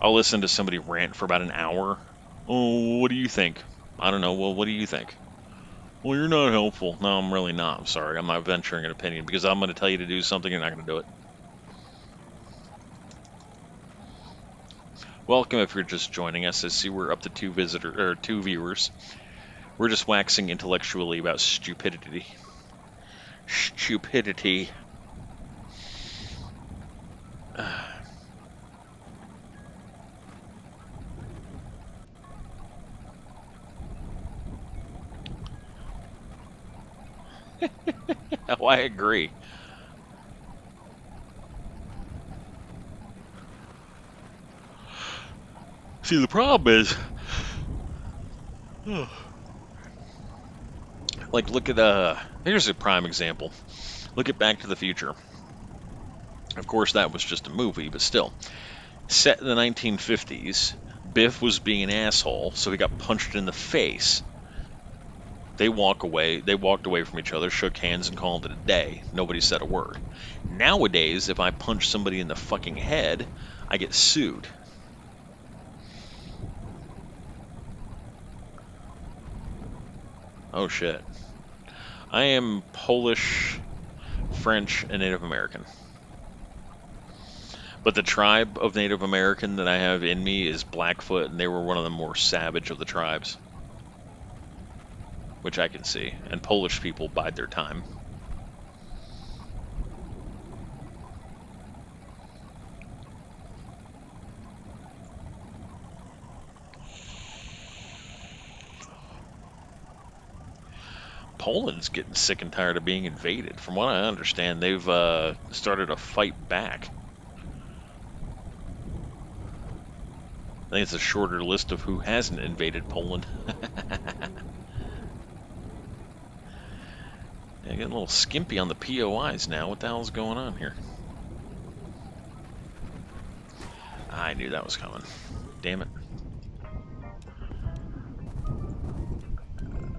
I'll listen to somebody rant for about an hour. "Oh, what do you think?" "I don't know." "Well, what do you think?" "Well, you're not helpful." "No, I'm really not. I'm sorry. I'm not venturing an opinion because I'm going to tell you to do something, you're not going to do it." Welcome if you're just joining us. I see we're up to two viewers. We're just waxing intellectually about stupidity. Stupidity. Oh, I agree. See, the problem is, like, look at here's a prime example. Look at Back to the Future. Of course, that was just a movie, but still, set in the 1950s. Biff was being an asshole, so he got punched in the face. They walked away from each other, shook hands, and called it a day. Nobody said a word. Nowadays, if I punch somebody in the fucking head, I get sued. Oh shit. I am Polish, French, and Native American. But the tribe of Native American that I have in me is Blackfoot, and they were one of the more savage of the tribes. Which I can see. And Polish people bide their time. Poland's getting sick and tired of being invaded. From what I understand, they've started a fight back. I think it's a shorter list of who hasn't invaded Poland. Yeah, getting a little skimpy on the POIs now. What the hell's going on here? I knew that was coming. Damn it.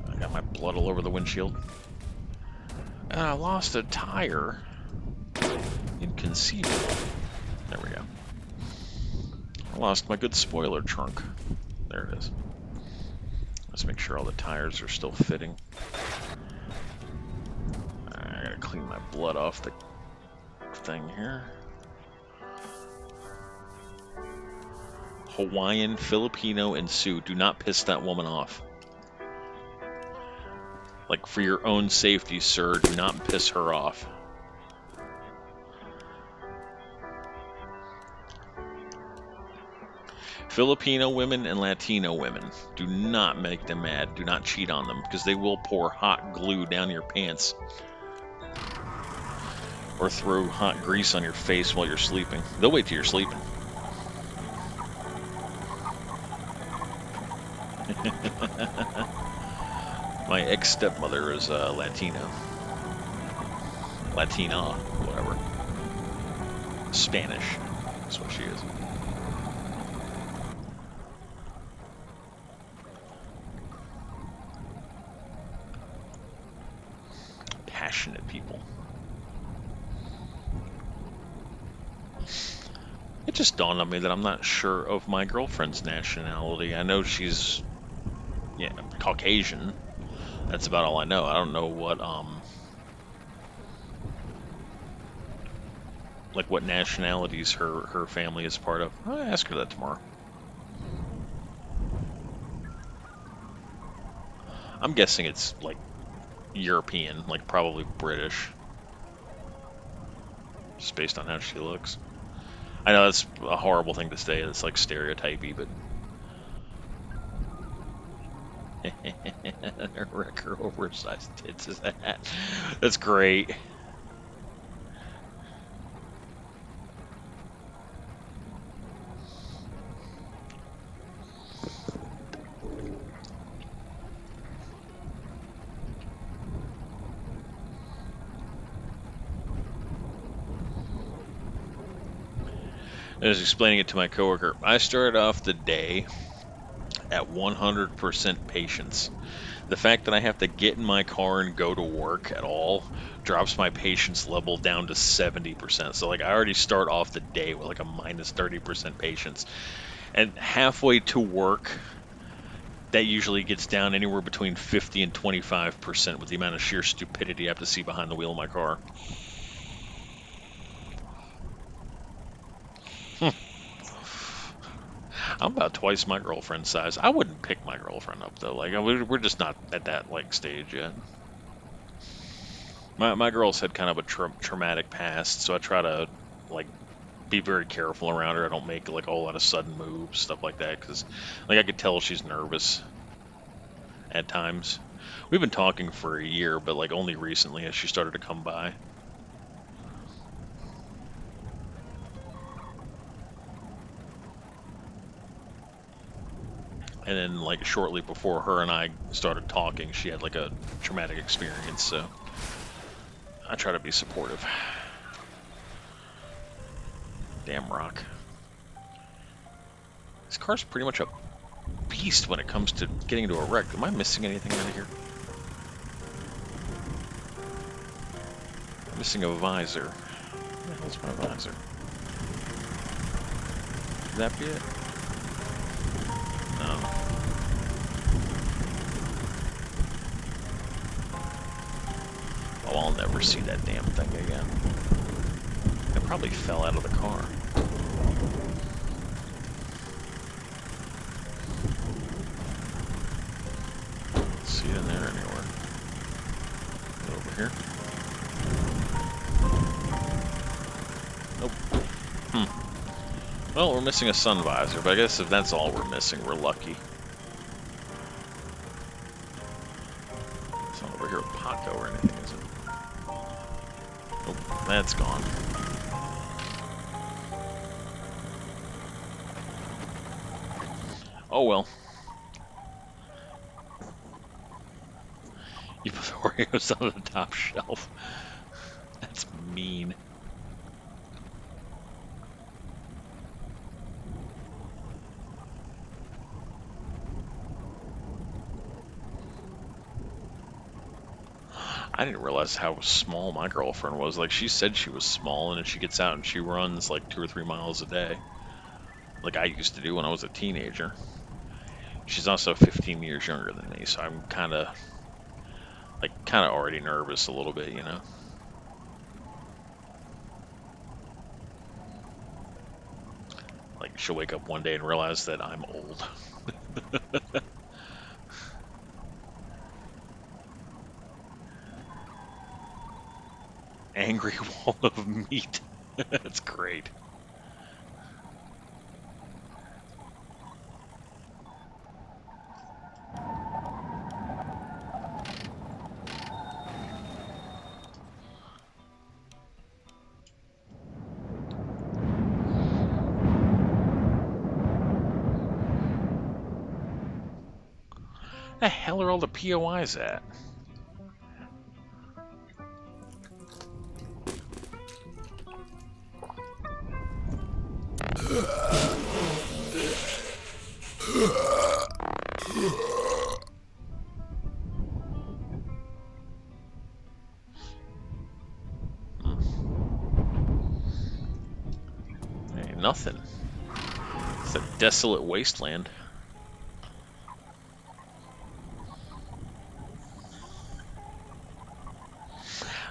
I got my blood all over the windshield. And I lost a tire. Inconceivable. There we go. I lost my good spoiler trunk. There it is. Let's make sure all the tires are still fitting. I gotta clean my blood off the thing here. Hawaiian, Filipino, and Sioux. Do not piss that woman off. Like, for your own safety, sir, do not piss her off. Filipino women and Latino women, do not make them mad. Do not cheat on them, because they will pour hot glue down your pants. Or throw hot grease on your face while you're sleeping. They'll wait till you're sleeping. My ex-stepmother is Latino. Latina, whatever. Spanish. That's what she is. Passionate people. It just dawned on me that I'm not sure of my girlfriend's nationality. I know she's, yeah, Caucasian. That's about all I know. I don't know what like what nationalities her family is part of. I'll ask her that tomorrow. I'm guessing it's like European, like probably British. Just based on how she looks. I know that's a horrible thing to say. It's like stereotypy, but wreck her oversized tits is that? That's great. I was explaining it to my coworker. I started off the day at 100% patience. The fact that I have to get in my car and go to work at all drops my patience level down to 70%. So like I already start off the day with like a minus 30% patience. And halfway to work, that usually gets down anywhere between 50 and 25% with the amount of sheer stupidity I have to see behind the wheel of my car. I'm about twice my girlfriend's size. I wouldn't pick my girlfriend up though. Like we're just not at that like stage yet. My girl's had kind of a traumatic past, so I try to like be very careful around her. I don't make like a whole lot of sudden moves, stuff like that, because like I could tell she's nervous at times. We've been talking for a year, but like only recently as she started to come by. And then like shortly before her and I started talking, she had like a traumatic experience, so I try to be supportive. Damn rock. This car's pretty much a beast when it comes to getting into a wreck. Am I missing anything out of here? I'm missing a visor. Where the hell's my visor? Could that be it? No. Oh, I'll never see that damn thing again. It probably fell out of the car. Don't see it in there anywhere. Over here. Nope. Well, we're missing a sun visor, but I guess if that's all we're missing, we're lucky. It's not over here with Paco or anything, is it? Nope, that's gone. Oh well. You put the Oreos on the top shelf. That's mean. I didn't realize how small my girlfriend was. Like, she said she was small, and then she gets out and she runs like 2 or 3 miles a day. Like I used to do when I was a teenager. She's also 15 years younger than me, so I'm kind of already nervous a little bit, you know? Like, she'll wake up one day and realize that I'm old. Angry wall of meat. That's great. The hell are all the POIs at? Ain't nothing. It's a desolate wasteland.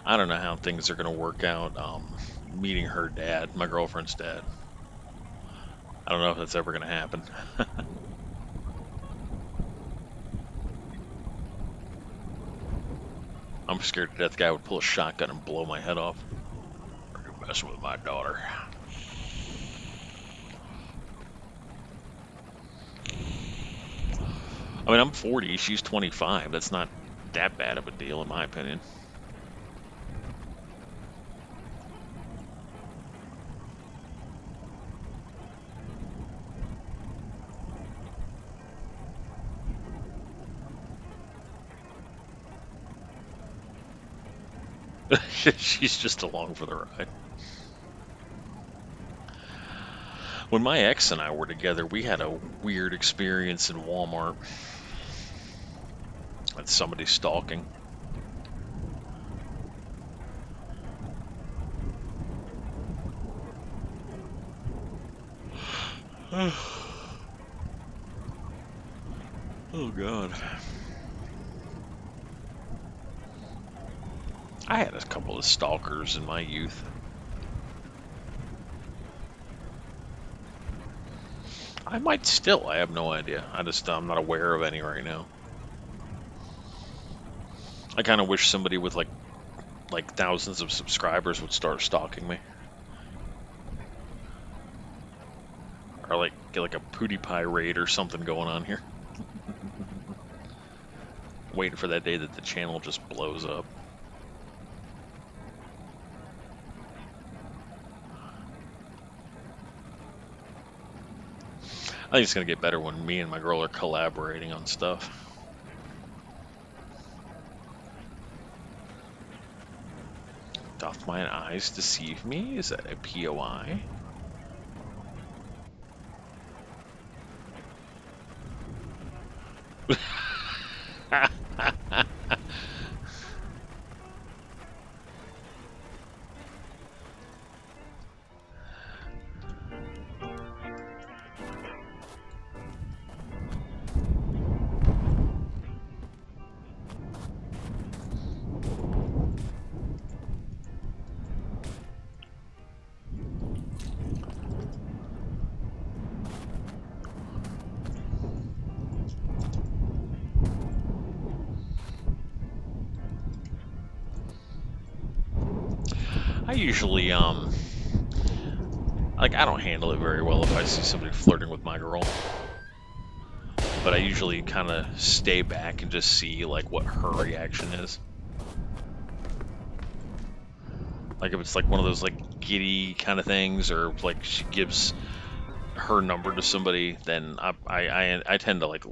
I don't know how things are going to work out meeting her dad, my girlfriend's dad. I don't know if that's ever going to happen. I'm scared to death the guy would pull a shotgun and blow my head off. You're messing with my daughter. I mean, I'm 40, she's 25. That's not that bad of a deal, in my opinion. She's just along for the ride. When my ex and I were together, we had a weird experience in Walmart. That's somebody stalking. Oh, God. I had a couple of stalkers in my youth. I might still. I have no idea. I'm not aware of any right now. I kind of wish somebody with like thousands of subscribers would start stalking me, or like get like a PewDiePie raid or something going on here. Waiting for that day that the channel just blows up. I think it's gonna get better when me and my girl are collaborating on stuff. Doth mine eyes deceive me? Is that a POI? I usually, like, I don't handle it very well if I see somebody flirting with my girl. But I usually kind of stay back and just see, like, what her reaction is. Like, if it's, like, one of those, like, giddy kind of things, or, like, she gives her number to somebody, then I tend to, like,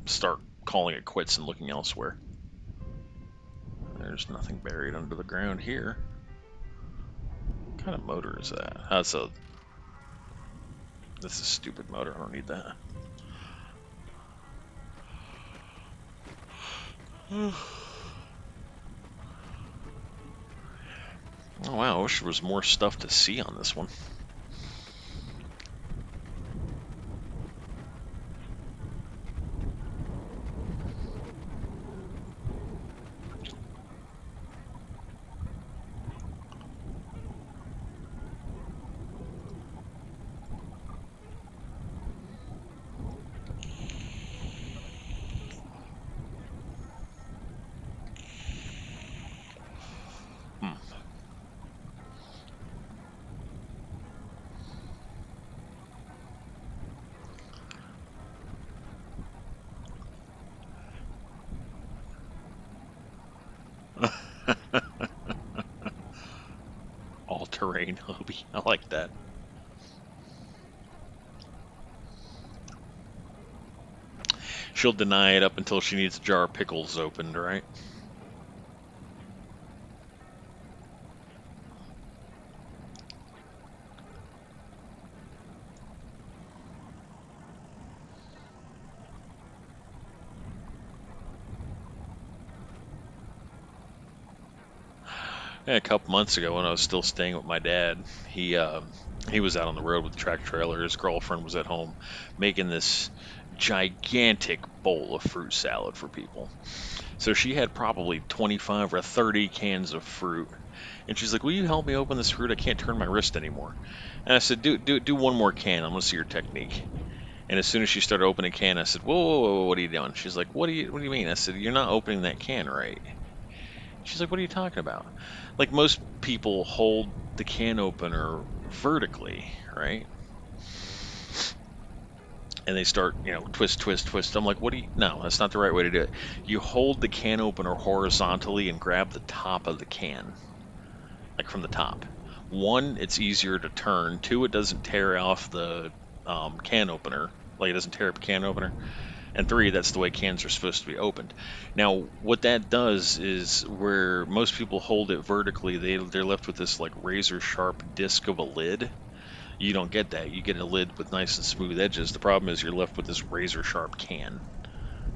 start calling it quits and looking elsewhere. There's nothing buried under the ground here. What kind of motor is that? That's a... This is a stupid motor. I don't need that. Oh wow, I wish there was more stuff to see on this one. All-terrain hobby. I like that. She'll deny it up until she needs a jar of pickles opened, right? Yeah, a couple months ago when I was still staying with my dad, he was out on the road with the track trailer. His girlfriend was at home making this gigantic bowl of fruit salad for people. So she had probably 25 or 30 cans of fruit. And she's like, will you help me open this fruit? I can't turn my wrist anymore. And I said, do one more can. I'm going to see your technique. And as soon as she started opening a can, I said, whoa, whoa, whoa, what are you doing? She's like, what do you mean? I said, you're not opening that can right. She's like, what are you talking about? Like, most people hold the can opener vertically, right? And they start, twist, twist, twist. I'm like, no, that's not the right way to do it. You hold the can opener horizontally and grab the top of the can, like from the top. One, it's easier to turn. Two, it doesn't tear off the can opener. Like, it doesn't tear up a can opener. And three, that's the way cans are supposed to be opened. Now, what that does is where most people hold it vertically, they're left with this like razor sharp disc of a lid. You don't get that. You get a lid with nice and smooth edges. The problem is you're left with this razor sharp can.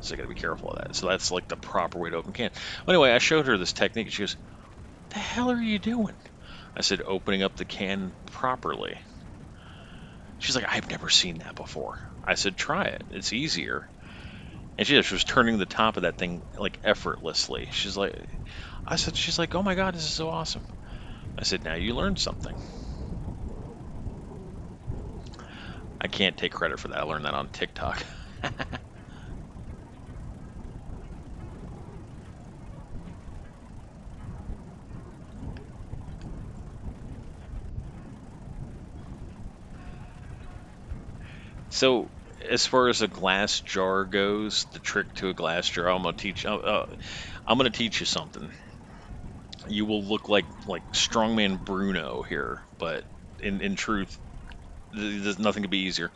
So you gotta be careful of that. So that's like the proper way to open can. Well, anyway, I showed her this technique and she goes, the hell are you doing? I said, opening up the can properly. She's like, I've never seen that before. I said, try it. It's easier. And she was turning the top of that thing like effortlessly. She's like, oh my God, this is so awesome. I said, now you learned something. I can't take credit for that. I learned that on TikTok. So, as far as a glass jar goes, the trick to a glass jar, I'm gonna teach you something. You will look like strongman Bruno here, but in truth, there's nothing could be easier.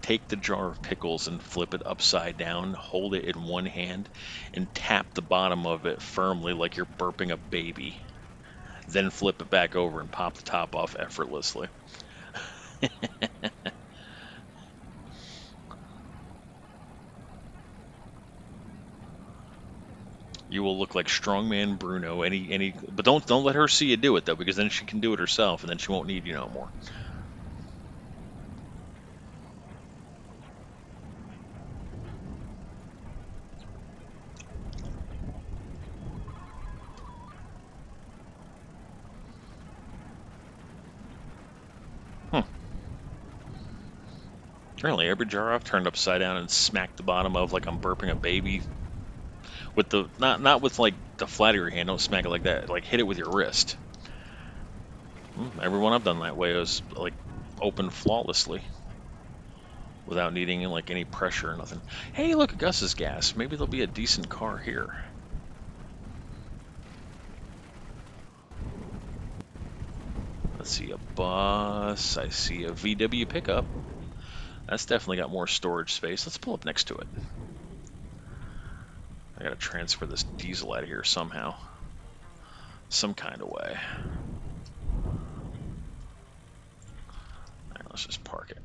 Take the jar of pickles and flip it upside down, hold it in one hand, and tap the bottom of it firmly like you're burping a baby. Then flip it back over and pop the top off effortlessly. You will look like strongman Bruno. But don't let her see you do it though, because then she can do it herself, and then she won't need you no more. Hmm. Apparently, every jar I've turned upside down and smacked the bottom of like I'm burping a baby with the not with like the flat of your hand. Don't smack it like that. Like hit it with your wrist. Every one I've done that way was like open flawlessly without needing like any pressure or nothing. Hey, look at Gus's gas. Maybe there'll be a decent car here. Let's see a bus. I see a VW pickup. That's definitely got more storage space. Let's pull up next to it. I gotta transfer this diesel out of here somehow. Some kind of way. Alright, let's just park it.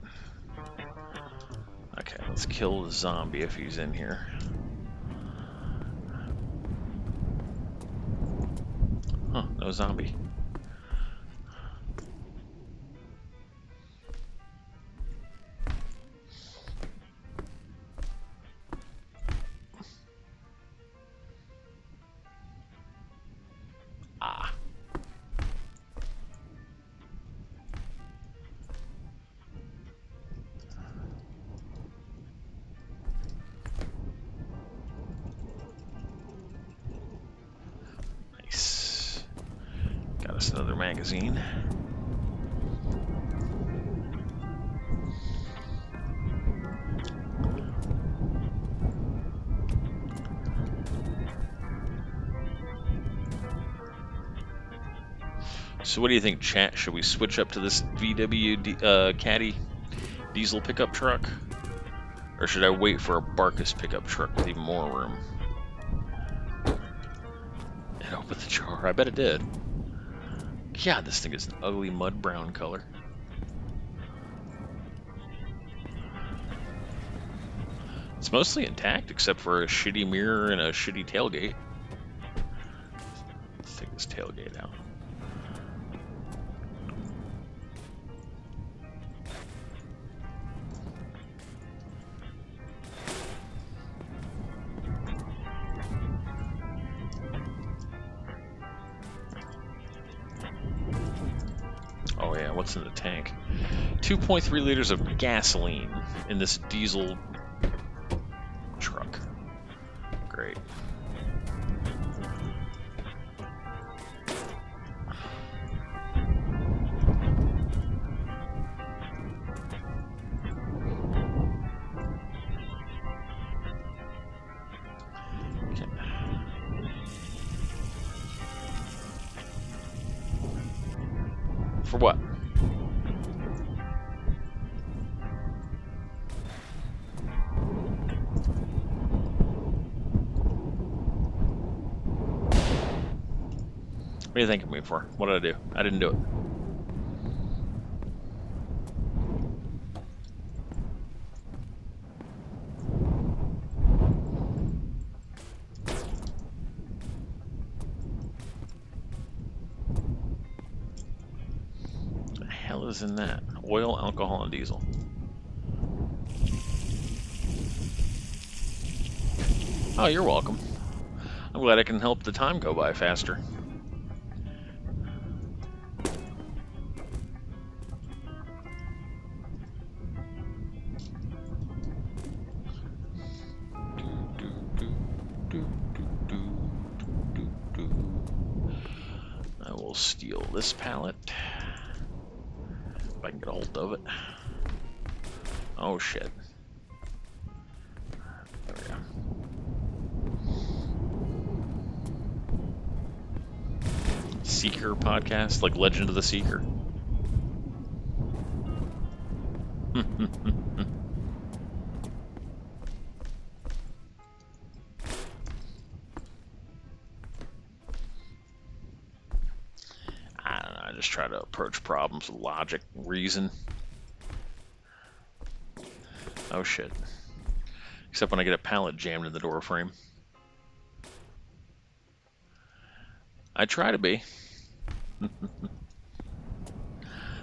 Okay, let's kill the zombie if he's in here. Huh, no zombie. Ah. Nice. Got us another magazine. So what do you think, chat? Should we switch up to this VW Caddy diesel pickup truck? Or should I wait for a Barkus pickup truck with even more room? It opened the jar. I bet it did. God, this thing is an ugly mud brown color. It's mostly intact except for a shitty mirror and a shitty tailgate. Let's take this tailgate out. Oh yeah, what's in the tank? 2.3 liters of gasoline in this diesel truck. Great. Okay. For what? What are you thanking me for? What did I do? I didn't do it. What the hell is in that? Oil, alcohol, and diesel. Oh, you're welcome. I'm glad I can help the time go by faster. We'll steal this pallet. If I can get a hold of it. Oh shit. There we go. Seeker podcast, like Legend of the Seeker. I don't know, I just try to approach problems with logic, reason. Oh shit. Except when I get a pallet jammed in the door frame. I try to be.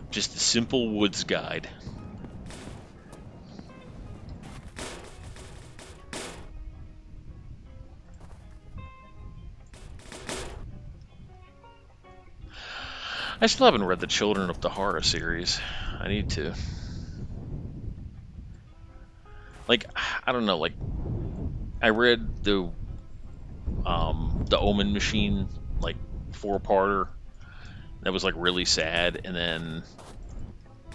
Just a simple woods guide. I still haven't read the Children of the Horror series. I need to. Like, I don't know, like, I read the Omen Machine, like, 4-parter. That was, like, really sad. And then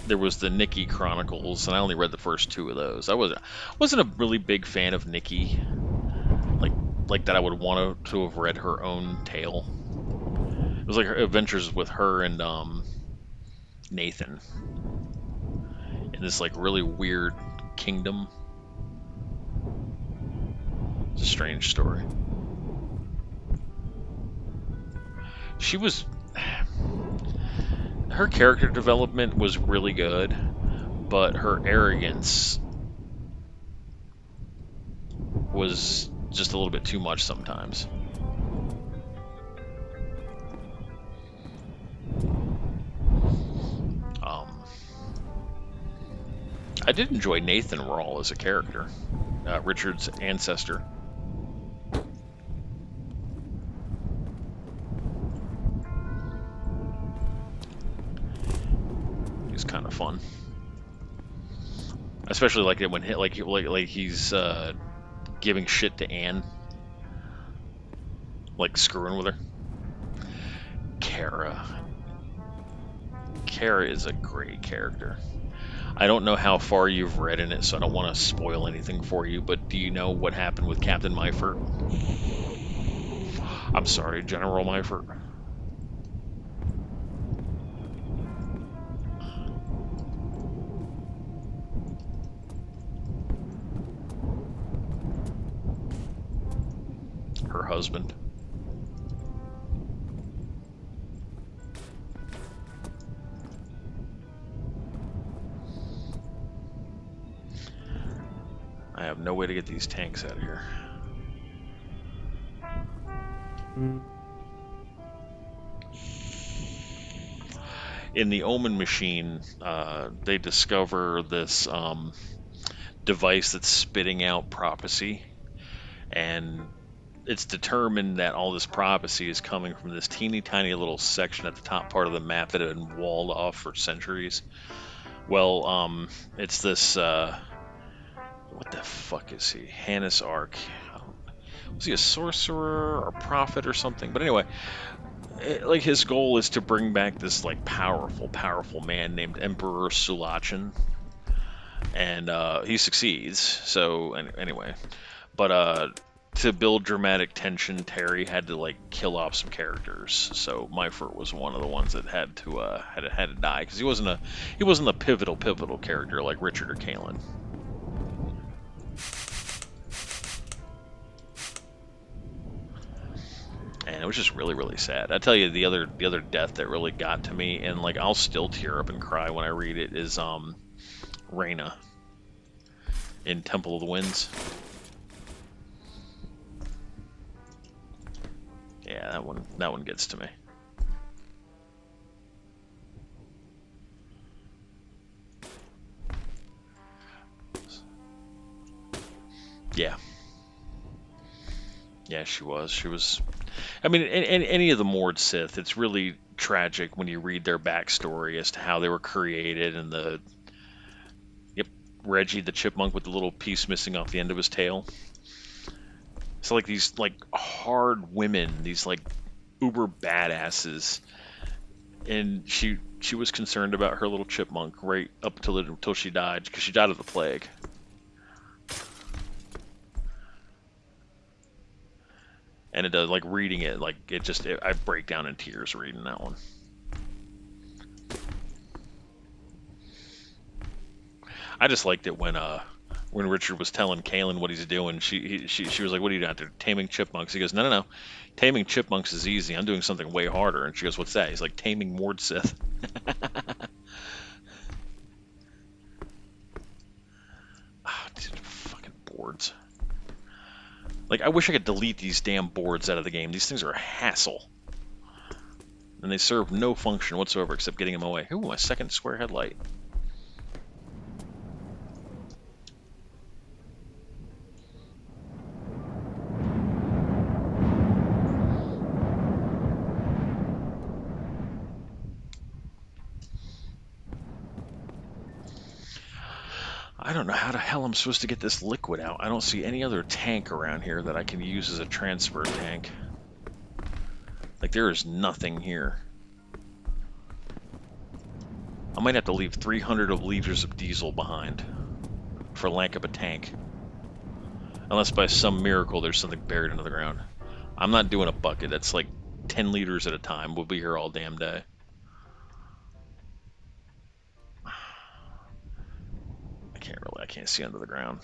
there was the Nikki Chronicles, and I only read the first 2 of those. I wasn't a really big fan of Nikki. Like that I would want to have read her own tale. It was like her adventures with her and Nathan in this like really weird kingdom. It's a strange story. Her character development was really good, but her arrogance was just a little bit too much sometimes. I did enjoy Nathan Rawl as a character, Richard's ancestor. He's kind of fun, especially like it when he's giving shit to Anne, like screwing with her. Kara is a great character. I don't know how far you've read in it, so I don't want to spoil anything for you, but do you know what happened with Captain Meifert? I'm sorry, General Meifert. Her husband. I have no way to get these tanks out of here. In the Omen Machine, they discover this device that's spitting out prophecy, and it's determined that all this prophecy is coming from this teeny tiny little section at the top part of the map that had been walled off for centuries. Well, it's this, what the fuck is he? Hannes Ark. Was he a sorcerer or a prophet or something? But anyway, like his goal is to bring back this like powerful man named Emperor Sulachin, and he succeeds. So anyway, but to build dramatic tension, Terry had to like kill off some characters. So Meifert was one of the ones that had to die because he wasn't a pivotal character like Richard or Kalen. And it was just really sad. I tell you, the other death that really got to me, and like I'll still tear up and cry when I read it, is Reyna in Temple of the Winds. Yeah, that one gets to me. Yeah. Yeah, she was. I mean, in any of the Mord Sith, it's really tragic when you read their backstory as to how they were created and Reggie the chipmunk with the little piece missing off the end of his tail. So like these like hard women, these like uber badasses and she was concerned about her little chipmunk right up till she died, because she died of the plague. And it does, like, reading it, like, I break down in tears reading that one. I just liked it when Richard was telling Kalen what he's doing. She was like, "What are you doing out there? Taming chipmunks?" He goes, "No, no, no. Taming chipmunks is easy. I'm doing something way harder." And she goes, "What's that?" He's like, "Taming Mordsith." Ah, dude, fucking boards. Like, I wish I could delete these damn boards out of the game. These things are a hassle. And they serve no function whatsoever except getting them away. Ooh, my second square headlight. I don't know how the hell I'm supposed to get this liquid out. I don't see any other tank around here that I can use as a transfer tank. Like, there is nothing here. I might have to leave 300 liters of diesel behind for lack of a tank. Unless by some miracle there's something buried under the ground. I'm not doing a bucket. That's like 10 liters at a time. We'll be here all damn day. I can't see under the ground.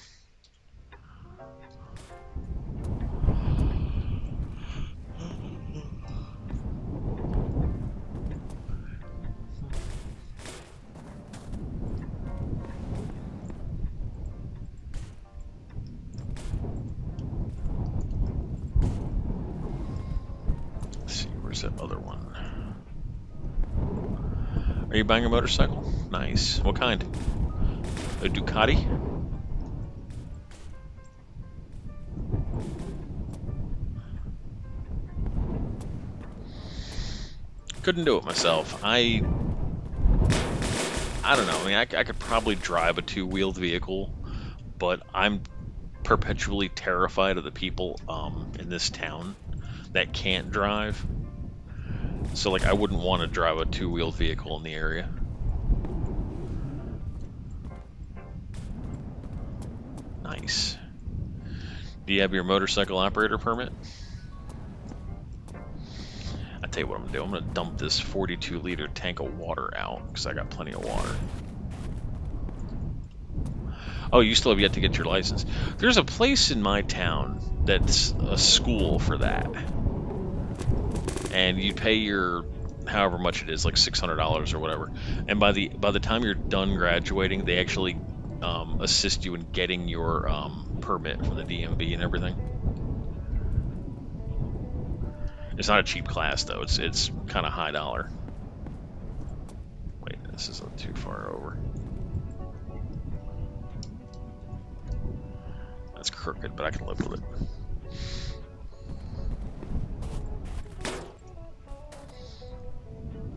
Let's see, where's that other one? Are you buying a motorcycle? Nice. What kind? A Ducati? Couldn't do it myself. I don't know. I mean, I could probably drive a two-wheeled vehicle, but I'm perpetually terrified of the people in this town that can't drive. So, like, I wouldn't want to drive a two-wheeled vehicle in the area. Nice. Do you have your motorcycle operator permit? I'll tell you what I'm gonna do. I'm gonna dump this 42-liter tank of water out because I got plenty of water. Oh, you still have yet to get your license. There's a place in my town that's a school for that. And you pay your however much it is, like $600 or whatever. And by the time you're done graduating, they actually assist you in getting your permit from the DMV and everything. It's not a cheap class though. It's kind of high dollar. Wait, this isn't too far over. That's crooked, but I can live with it.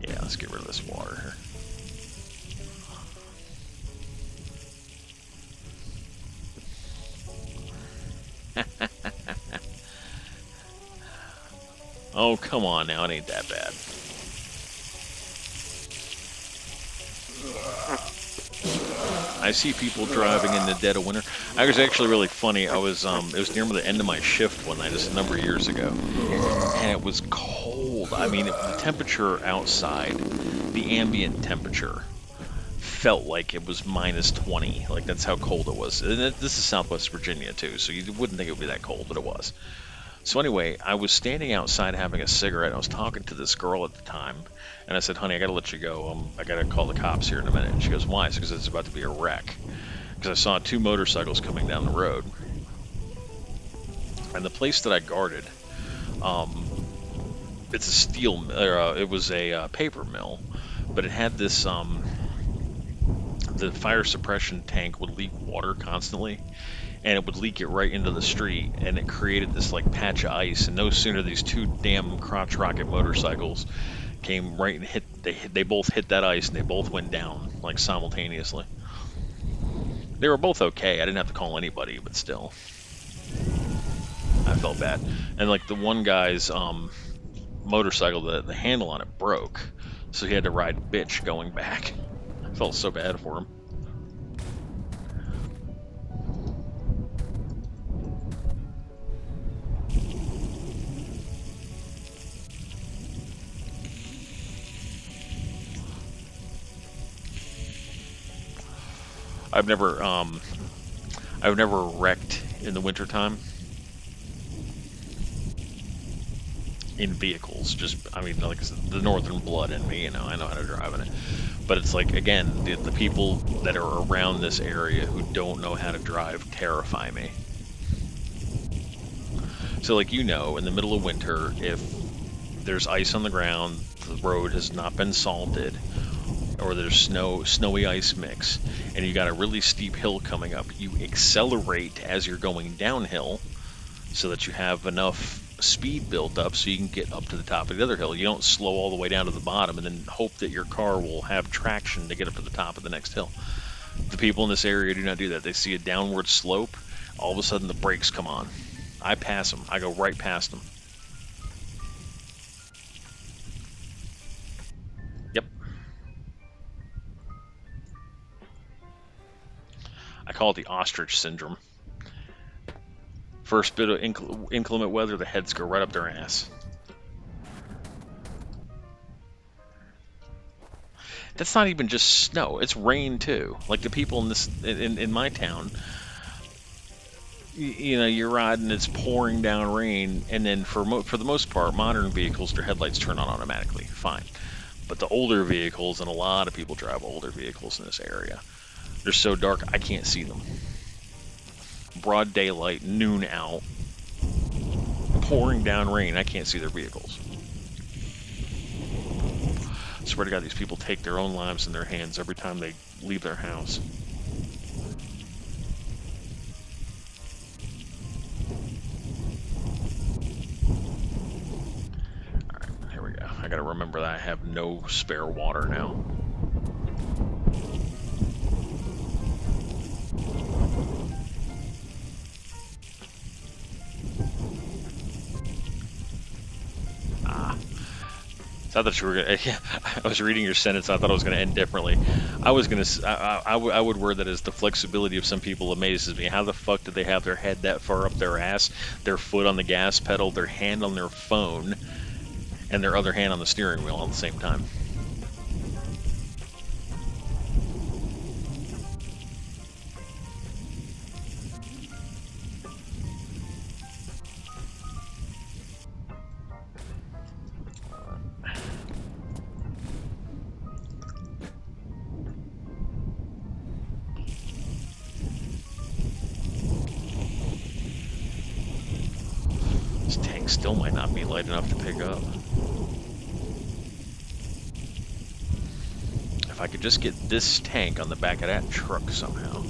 Yeah, let's get rid of this water here. Oh, come on now, it ain't that bad. I see people driving in the dead of winter. I was actually really funny. I was it was near the end of my shift one night, just a number of years ago, and it was cold. I mean, the temperature outside, the ambient temperature, felt like it was minus 20. Like, that's how cold it was. And this is Southwest Virginia too, so you wouldn't think it would be that cold, but it was. So anyway, I was standing outside having a cigarette. I was talking to this girl at the time, and I said, "Honey, I gotta let you go. I gotta call the cops here in a minute." And she goes, "Why?" Because it's about to be a wreck. Because I saw two motorcycles coming down the road, and the place that I guarded, it's a steel. It was a paper mill, but it had this. The fire suppression tank would leak water constantly, and it would leak it right into the street, and it created this like patch of ice. And no sooner these two damn crotch rocket motorcycles came right and hit, they both hit that ice, and they both went down like simultaneously. They were both okay. I didn't have to call anybody, but still, I felt bad. And like the one guy's motorcycle, the handle on it broke, So he had to ride bitch going back. I felt so bad for him. I've never wrecked in the wintertime in vehicles. Just, I mean, like I said, the northern blood in me, I know how to drive in it. But it's like, again, the people that are around this area who don't know how to drive terrify me. So, like, in the middle of winter, if there's ice on the ground, the road has not been salted, or there's snowy ice mix, and you got a really steep hill coming up, you accelerate as you're going downhill so that you have enough speed built up so you can get up to the top of the other hill. You don't slow all the way down to the bottom and then hope that your car will have traction to get up to the top of the next hill. The people in this area do not do that. They see a downward slope, all of a sudden the brakes come on. I pass them. I go right past them. Yep. I call it the ostrich syndrome. First bit of inclement weather, the heads go right up their ass. That's not even just snow; it's rain too. Like the people in my town, you're riding, it's pouring down rain, and then for the most part, modern vehicles, their headlights turn on automatically. Fine, but the older vehicles, and a lot of people drive older vehicles in this area, they're so dark I can't see them. Broad daylight, noon out, pouring down rain, I can't see their vehicles. I swear to God, these people take their own lives in their hands every time they leave their house. Alright, here we go. I gotta remember that I have no spare water now. I thought you were gonna. Yeah, I was reading your sentence. I thought I was gonna end differently. I would word that as the flexibility of some people amazes me. How the fuck did they have their head that far up their ass, their foot on the gas pedal, their hand on their phone, and their other hand on the steering wheel at the same time? Still might not be light enough to pick up. If I could just get this tank on the back of that truck somehow,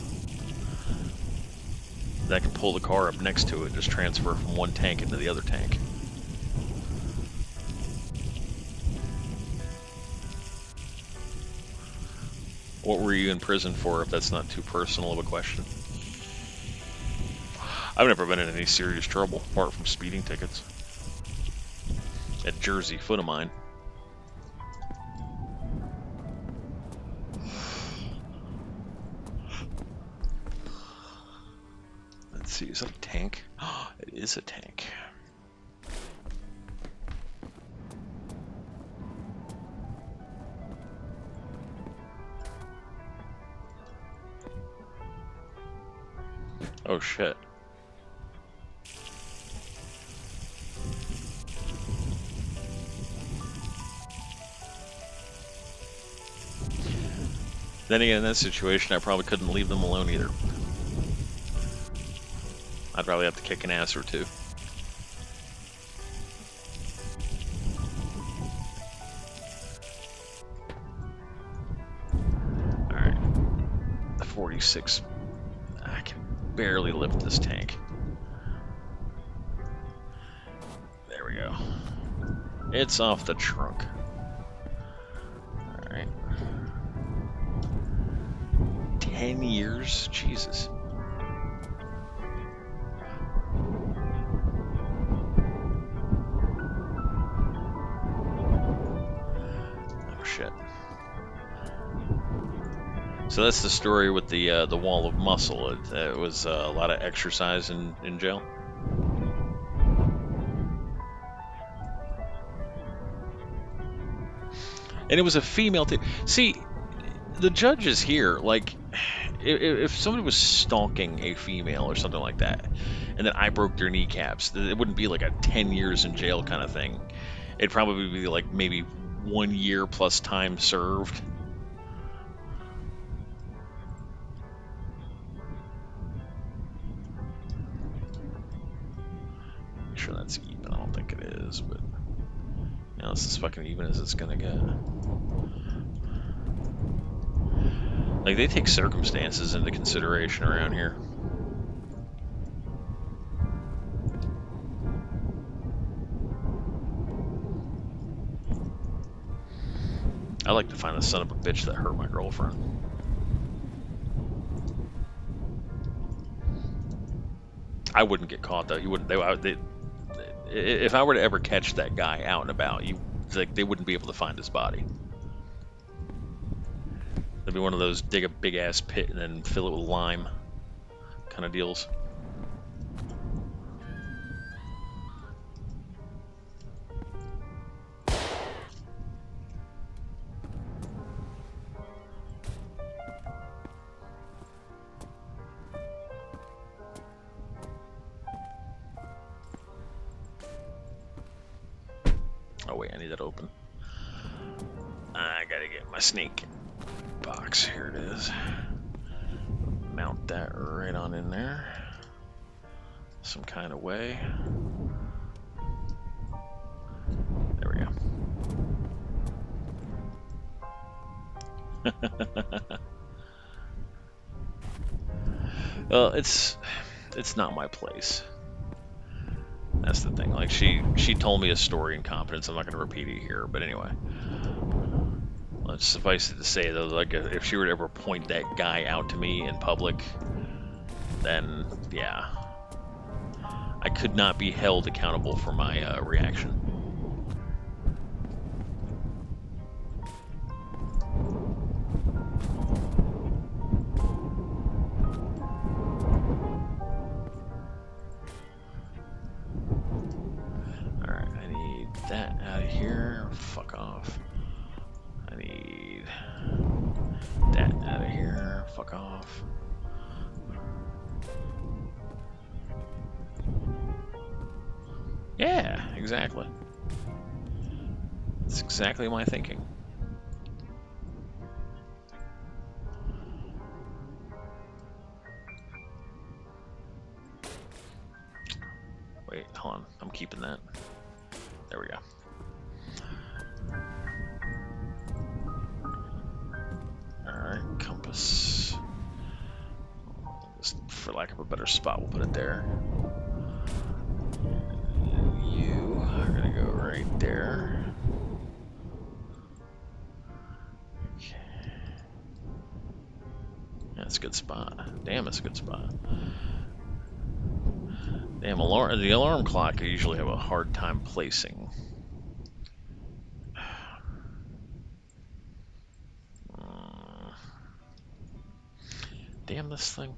then I can pull the car up next to it and just transfer from one tank into the other tank. What were you in prison for, if that's not too personal of a question? I've never been in any serious trouble, apart from speeding tickets. At Jersey, foot of mine. Let's see, is that a tank? It is a tank. Oh shit. Then again, in that situation, I probably couldn't leave them alone either. I'd probably have to kick an ass or two. Alright. 46. I can barely lift this tank. There we go. It's off the trunk. Alright. 10 years? Jesus. Oh shit. So that's the story with the wall of muscle. It was a lot of exercise in jail. And it was a female. See, the judges here, like, if somebody was stalking a female or something like that, and then I broke their kneecaps, it wouldn't be like a 10 years in jail kind of thing. It'd probably be like maybe 1 year plus time served. Make sure that's even. I don't think it is, but you know, it's as fucking even as it's gonna get. Like, they take circumstances into consideration around here. I like to find the son of a bitch that hurt my girlfriend. I wouldn't get caught though. He wouldn't. If I were to ever catch that guy out and about, they wouldn't be able to find his body. It'd be one of those dig a big ass pit and then fill it with lime kind of deals. Oh wait, I need that open. I gotta get my snake box. Here it is. Mount that right on in there. Some kind of way. There we go. Well, it's not my place. That's the thing. Like, she told me a story in confidence. I'm not going to repeat it here, but anyway. Let's suffice it to say though, like, if she were to ever point that guy out to me in public, then yeah, I could not be held accountable for my reaction. Alright, I need that out of here. Fuck off. I need that out of here. Fuck off. Yeah, exactly. That's exactly my thinking. Wait, hold on. I'm keeping that. There we go. Alright, compass. Just for lack of a better spot, we'll put it there. You are gonna go right there. Okay. That's a good spot. Damn, it's a good spot. Damn, the alarm clock I usually have a hard time placing. Damn this thing.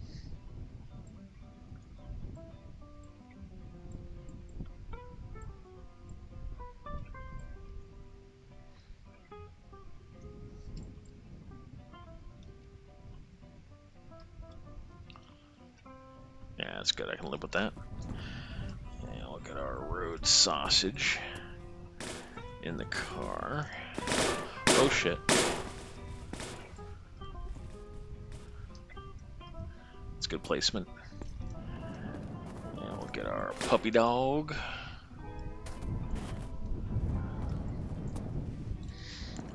Yeah, that's good. I can live with that. And look at our road sausage in the car. Oh shit. It's good placement. And we'll get our puppy dog.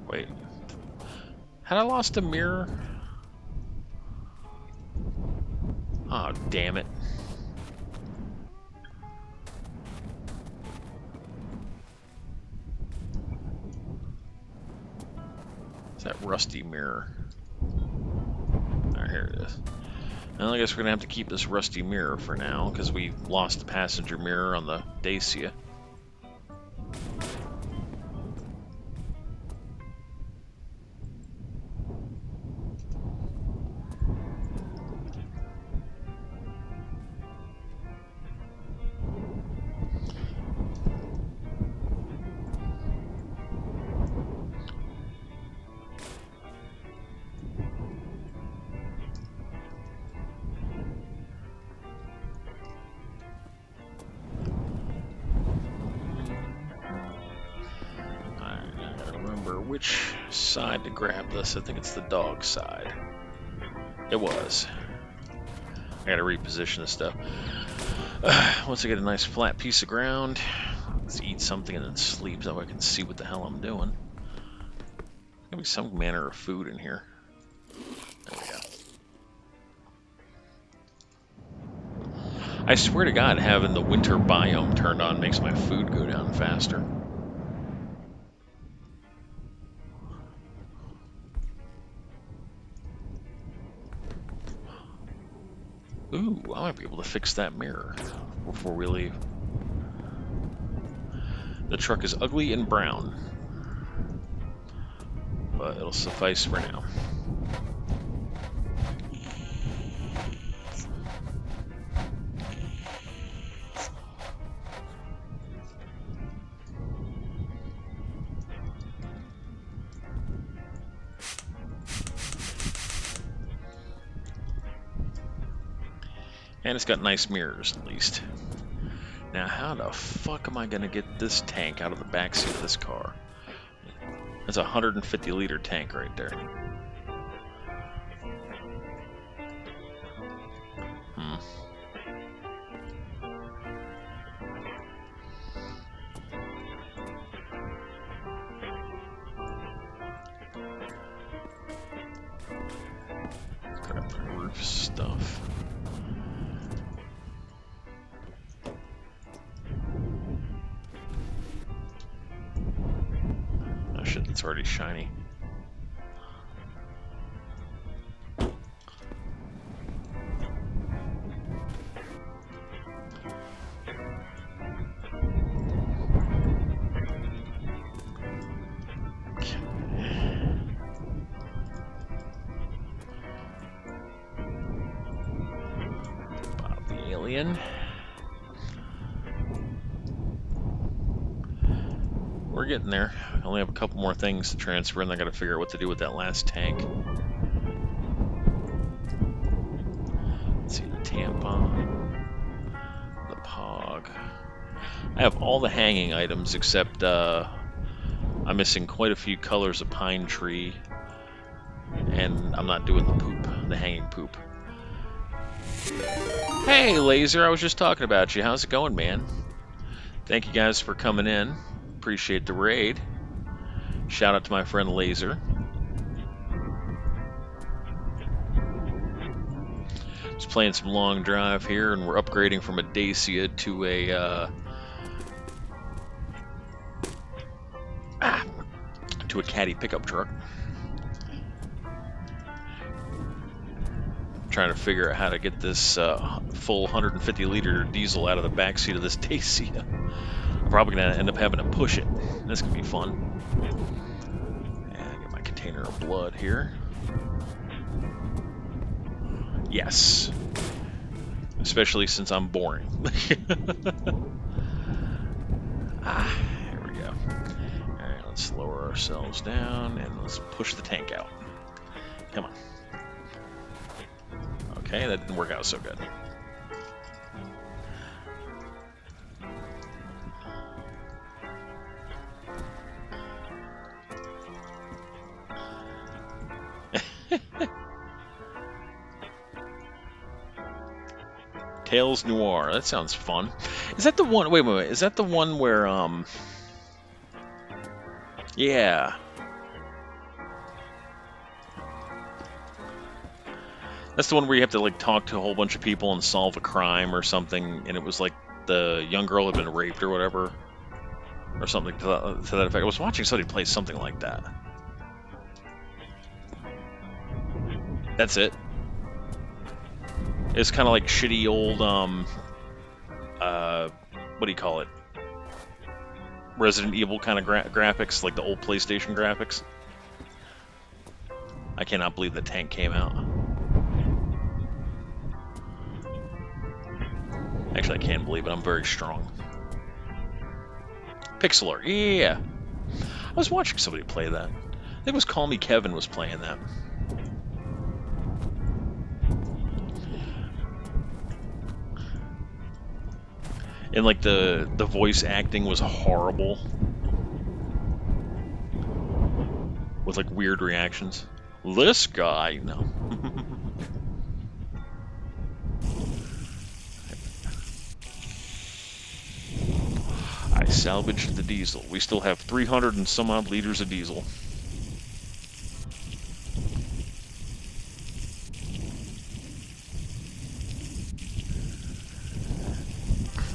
Wait. Had I lost a mirror? Oh, damn it. It's that rusty mirror. Alright, here it is. Well, I guess we're gonna have to keep this rusty mirror for now, because we lost the passenger mirror on the Dacia. side to grab this? I think it's the dog side. It was. I gotta reposition this stuff. Once I get a nice flat piece of ground, let's eat something and then sleep so I can see what the hell I'm doing. There's gonna be some manner of food in here. There we go. I swear to God, having the winter biome turned on makes my food go down faster. Ooh, I might be able to fix that mirror before we leave. The truck is ugly and brown, but it'll suffice for now. And it's got nice mirrors, at least. Now, how the fuck am I going to get this tank out of the backseat of this car? That's a 150-liter tank right there. Grab the roof stuff. Oh shit, that's already shiny. Bob the alien. We're getting there. I only have a couple more things to transfer, and I gotta figure out what to do with that last tank. Let's see, the tampon, the pog. I have all the hanging items except I'm missing quite a few colors of pine tree, and I'm not doing the poop, the hanging poop. Hey, Laser, I was just talking about you. How's it going, man? Thank you guys for coming in. Appreciate the raid. Shout out to my friend Laser. Just playing some long drive here, and we're upgrading from a Dacia to a caddy pickup truck. Trying to figure out how to get this full 150-liter diesel out of the backseat of this Dacia. I'm probably gonna end up having to push it. This could be fun. And get my container of blood here. Yes. Especially since I'm boring. Here we go. Alright, let's lower ourselves down and let's push the tank out. Come on. Okay, that didn't work out so good. Tales Noir. That sounds fun. Is that the one? Wait. Is that the one where yeah. That's the one where you have to like talk to a whole bunch of people and solve a crime or something, and it was like the young girl had been raped or whatever, or something to that effect. I was watching somebody play something like that. That's it. It's kind of like shitty old, what do you call it? Resident Evil kind of graphics, like the old PlayStation graphics. I cannot believe the tank came out. Actually, I can believe it. I'm very strong. Pixel art, yeah. I was watching somebody play that. I think it was Call Me Kevin was playing that. And like the voice acting was horrible. with like weird reactions. This guy, no. I salvaged the diesel. We still have 300 and some odd liters of diesel.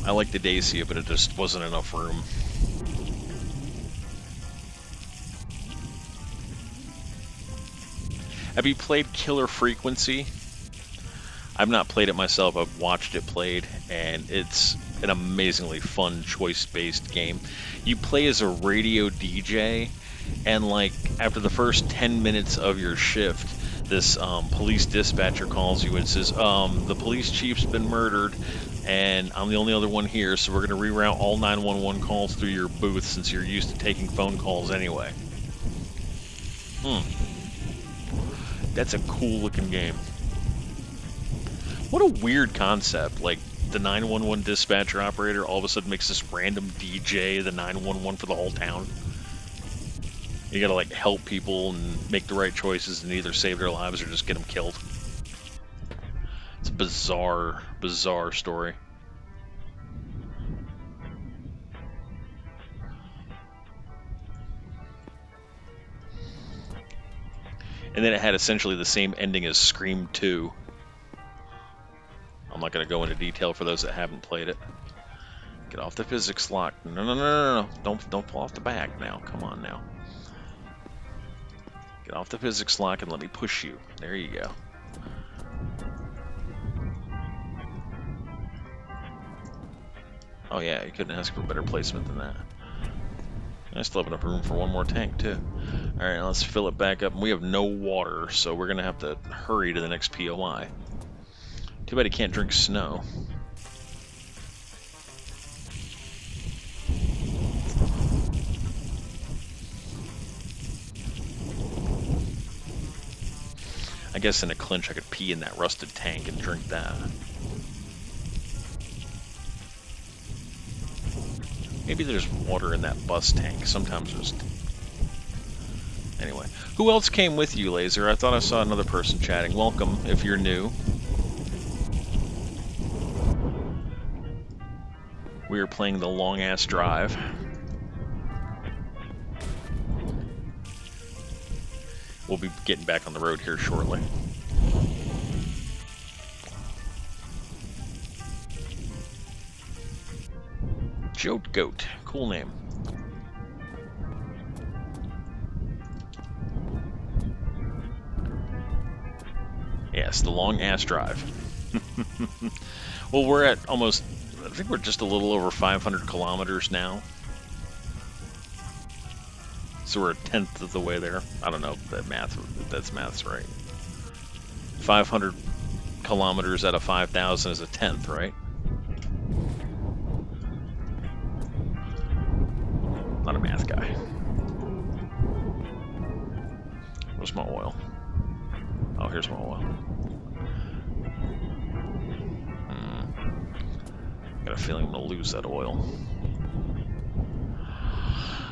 I like the Dacia, but it just wasn't enough room. Have you played Killer Frequency? I've not played it myself, I've watched it played, and it's an amazingly fun choice-based game. You play as a radio DJ, and like after the first 10 minutes of your shift, this police dispatcher calls you and says, the police chief's been murdered, and I'm the only other one here, so we're going to reroute all 911 calls through your booth since you're used to taking phone calls anyway. That's a cool looking game. What a weird concept, like the 911 dispatcher operator all of a sudden makes this random DJ the 911 for the whole town. You gotta like help people and make the right choices and either save their lives or just get them killed. It's a bizarre, bizarre story. And then it had essentially the same ending as Scream 2. I'm not going to go into detail for those that haven't played it. Get off the physics lock. No. Don't fall off the back now. Come on now. Get off the physics lock and let me push you. There you go. Oh yeah, you couldn't ask for better placement than that. I still have enough room for one more tank too. Alright, let's fill it back up. We have no water, so we're going to have to hurry to the next POI. Too bad he can't drink snow. I guess in a clinch I could pee in that rusted tank and drink that. Maybe there's water in that bus tank. Sometimes there's... Anyway. Who else came with you, Laser? I thought I saw another person chatting. Welcome, if you're new. We are playing the long-ass drive. We'll be getting back on the road here shortly. Jote Goat. Cool name. Yes, the long-ass drive. Well, we're at almost... I think we're just a little over 500 kilometers now. So we're a tenth of the way there. I don't know if that's math's right. 500 kilometers out of 5,000 is a tenth, right? Not a math guy. Where's my oil? Oh, here's my oil. Got a feeling I'm gonna lose that oil.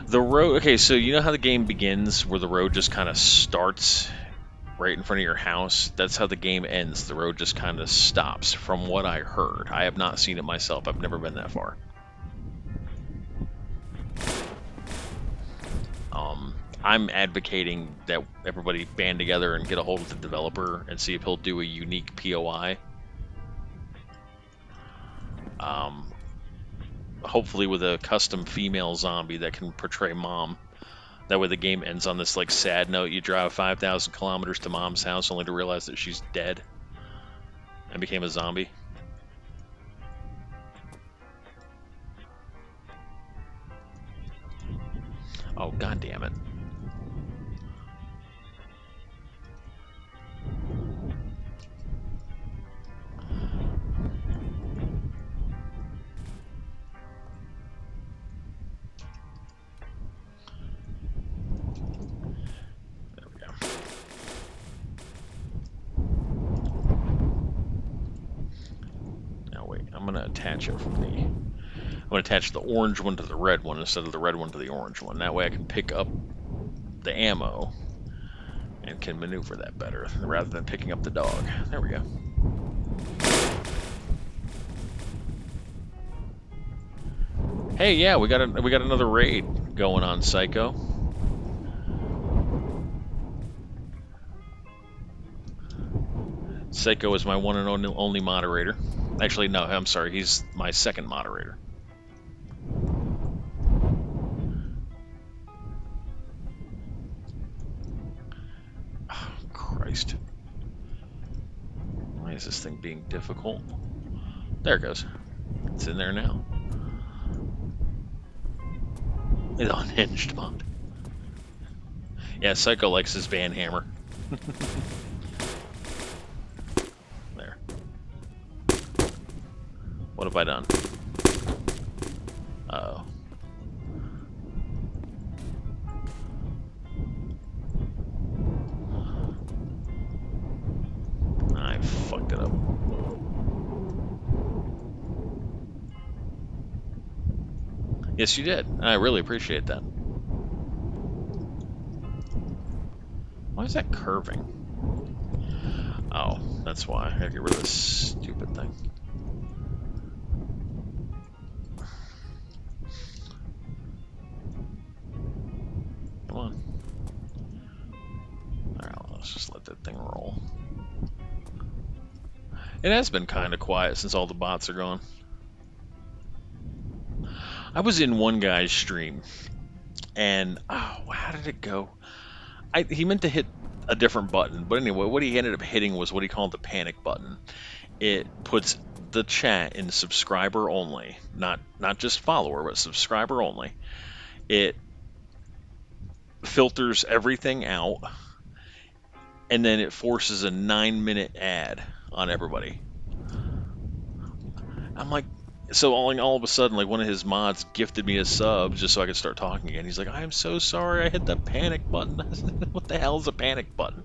The road, okay, so you know how the game begins where the road just kind of starts right in front of your house? That's how the game ends. The road just kind of stops, from what I heard. I have not seen it myself. I've never been that far. I'm advocating that everybody band together and get a hold of the developer and see if he'll do a unique POI. Hopefully with a custom female zombie that can portray mom. That way the game ends on this like sad note. You drive 5,000 kilometers to mom's house only to realize that she's dead and became a zombie. Oh, god damn it. I'm going to attach it from the... I'm going to attach the orange one to the red one instead of the red one to the orange one. That way I can pick up the ammo and can maneuver that better rather than picking up the dog. There we go. Hey, yeah, we got another raid going on, Psycho. Psycho is my one and only moderator. Actually, no, I'm sorry, he's my second moderator. Oh, Christ. Why is this thing being difficult? There it goes. It's in there now. It's unhinged mod. Yeah, Psycho likes his van hammer. There. What have I done? Uh-oh. I fucked it up. Yes, you did. I really appreciate that. Why is that curving? Oh, that's why. I gotta get rid of this stupid thing. Come on. Alright, let's just let that thing roll. It has been kind of quiet since all the bots are gone. I was in one guy's stream, and oh, how did it go? He meant to hit a different button, but anyway, what he ended up hitting was what he called the panic button. It puts the chat in subscriber only, not just follower, but subscriber only. It filters everything out, and then it forces a 9-minute ad on everybody. I'm like, so all of a sudden, like, one of his mods gifted me a sub just so I could start talking again. He's like, I am so sorry, I hit the panic button. What the hell is a panic button?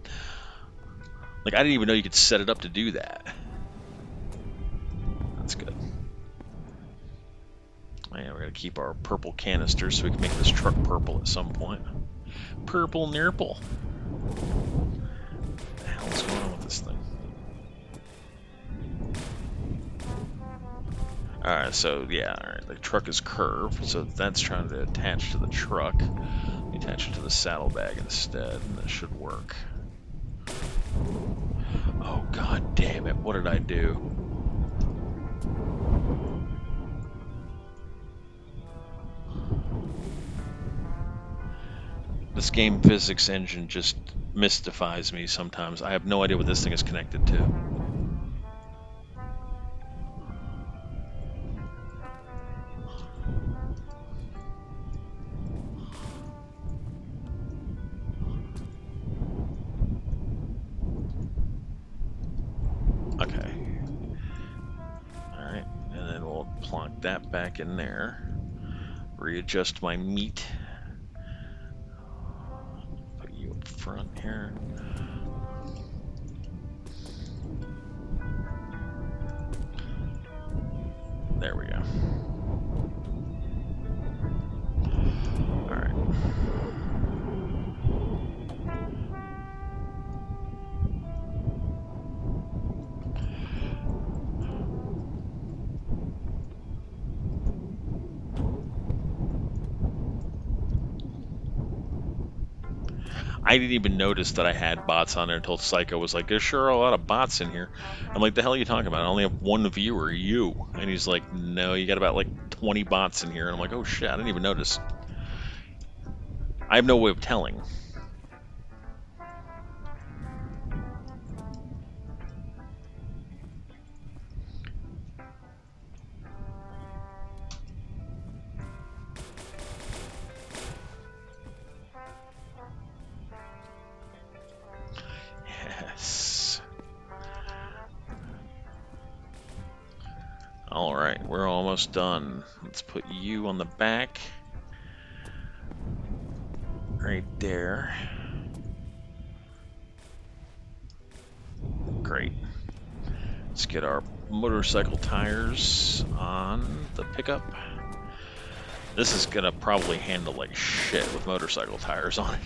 Like, I didn't even know you could set it up to do that. That's good. Yeah, we're gonna keep our purple canisters so we can make this truck purple at some point. Purple nurple. What the hell is going on with this thing? Alright, so yeah, alright, the truck is curved, so that's trying to attach to the truck. We attach it to the saddlebag instead, and that should work. Oh, god damn it, what did I do? This game physics engine just mystifies me sometimes. I have no idea what this thing is connected to. Okay. Alright, and then we'll plonk that back in there. Readjust my meat. Put you up front here. There we go. Alright. I didn't even notice that I had bots on there until Psycho was like, there's sure a lot of bots in here. I'm like, the hell are you talking about? I only have one viewer, you. And he's like, no, you got about like 20 bots in here. And I'm like, oh shit, I didn't even notice. I have no way of telling. Yes. All right, we're almost done. Let's put you on the back. Right there. Great. Let's get our motorcycle tires on the pickup. This is gonna probably handle like shit with motorcycle tires on it.